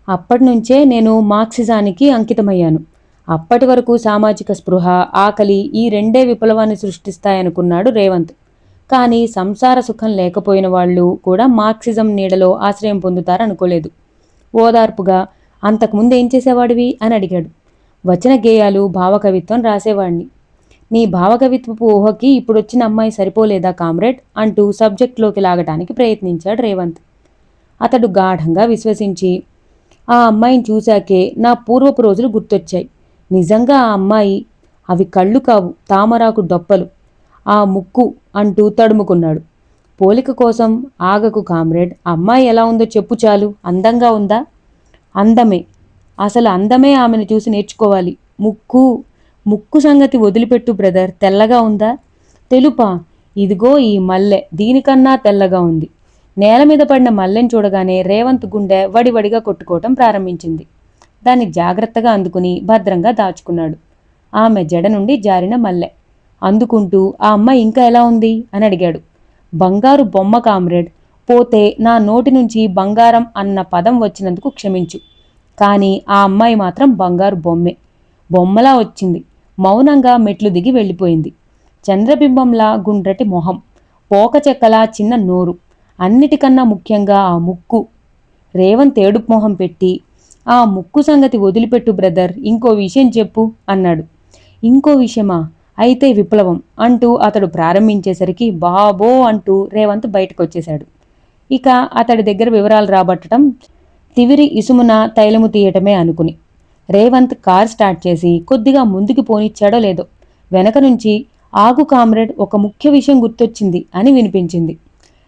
అప్పటినుంచే నేను మార్క్సిజానికి అంకితమయ్యాను. అప్పటి వరకు సామాజిక స్పృహ, ఆకలి ఈ రెండే విప్లవాన్ని సృష్టిస్తాయనుకున్నాడు రేవంత్. కానీ సంసార సుఖం లేకపోయిన వాళ్ళు కూడా మార్క్సిజం నీడలో ఆశ్రయం పొందుతారనుకోలేదు. ఓదార్పుగా, అంతకుముందు ఏం చేసేవాడివి అని అడిగాడు. వచన గేయాలు, భావకవిత్వం రాసేవాడిని. నీ భావకవిత్వపు ఊహకి ఇప్పుడొచ్చిన అమ్మాయి సరిపోలేదా కామ్రేడ్ అంటూ సబ్జెక్ట్లోకి లాగటానికి ప్రయత్నించాడు రేవంత్. అతడు గాఢంగా విశ్వసించి, ఆ అమ్మాయిని చూశాకే నా పూర్వపు రోజులు గుర్తొచ్చాయి. నిజంగా ఆ అమ్మాయి, అవి కళ్ళు కావు, తామరాకు డొప్పలు, ఆ ముక్కు అంటూ తడుముకున్నాడు. పోలిక కోసం ఆగకు కామ్రేడ్, అమ్మాయి ఎలా ఉందో చెప్పు చాలు. అందంగా ఉందా? అందమే, అసలు అందమే. ఆమెను చూసి నేర్చుకోవాలి. ముక్కు సంగతి వదిలిపెట్టు బ్రదర్. తెల్లగా ఉందా? తెలుపా? ఇదిగో ఈ మల్లె దీనికన్నా తెల్లగా ఉంది. నేల మీద పడిన మల్లెని చూడగానే రేవంత్ గుండె వడివడిగా కొట్టుకోవటం ప్రారంభించింది. దాన్ని జాగ్రత్తగా అందుకుని భద్రంగా దాచుకున్నాడు. ఆమె జడ నుండి జారిన మల్లె అందుకుంటూ, ఆ అమ్మాయి ఇంకా ఎలా ఉంది అని అడిగాడు. బంగారు బొమ్మ కామ్రేడ్. పోతే నా నోటి నుంచి బంగారం అన్న పదం వచ్చినందుకు క్షమించు. కానీ ఆ అమ్మాయి మాత్రం బంగారు బొమ్మలా వచ్చింది. మౌనంగా మెట్లు దిగి వెళ్ళిపోయింది. చంద్రబింబంలా గుండ్రటి మొహం, పోకచెక్కలా చిన్న నోరు, అన్నిటికన్నా ముఖ్యంగా ఆ ముక్కు. రేవంత్ ఏడుపు మొహం పెట్టి, ఆ ముక్కు సంగతి వదిలిపెట్టు బ్రదర్, ఇంకో విషయం చెప్పు అన్నాడు. ఇంకో విషయమా? అయితే విప్లవం అంటూ అతడు ప్రారంభించేసరికి బాబో అంటూ రేవంత్ బయటకొచ్చేశాడు. ఇక అతడి దగ్గర వివరాలు రాబట్టడం తివిరి ఇసుమున తైలము తీయటమే అనుకుని రేవంత్ కార్ స్టార్ట్ చేసి కొద్దిగా ముందుకు పోనిచ్చాడో లేదో వెనక నుంచి, ఆగు కామ్రేడ్, ఒక ముఖ్య విషయం గుర్తొచ్చింది అని వినిపించింది.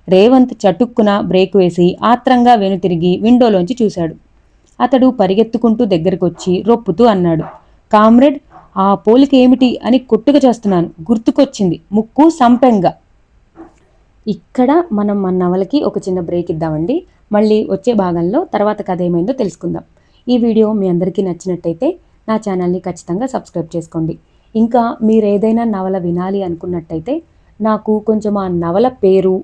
రేవంత్ చటుక్కున బ్రేక్ వేసి ఆత్రంగా వెనుతిరిగి విండోలోంచి చూశాడు. అతడు పరిగెత్తుకుంటూ దగ్గరకొచ్చి రొప్పుతూ అన్నాడు, కామ్రేడ్, ఆ పోలిక ఏమిటి అని కొట్టుకు చేస్తున్నాను. గుర్తుకొచ్చింది, ముక్కు సంపెంగ. ఇక్కడ మనం మన నవలకి ఒక చిన్న బ్రేక్ ఇద్దామండి. మళ్ళీ వచ్చే భాగంలో తర్వాత కథ ఏమైందో తెలుసుకుందాం. ఈ వీడియో మీ అందరికీ నచ్చినట్టయితే నా ఛానల్ని ఖచ్చితంగా సబ్స్క్రైబ్ చేసుకోండి. ఇంకా మీరు ఏదైనా నవల వినాలి అనుకున్నట్టయితే నాకు కొంచెం ఆ నవల పేరు,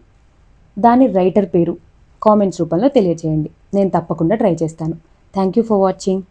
దాని రైటర్ పేరు కామెంట్స్ రూపంలో తెలియజేయండి. నేను తప్పకుండా ట్రై చేస్తాను. Thank you for watching.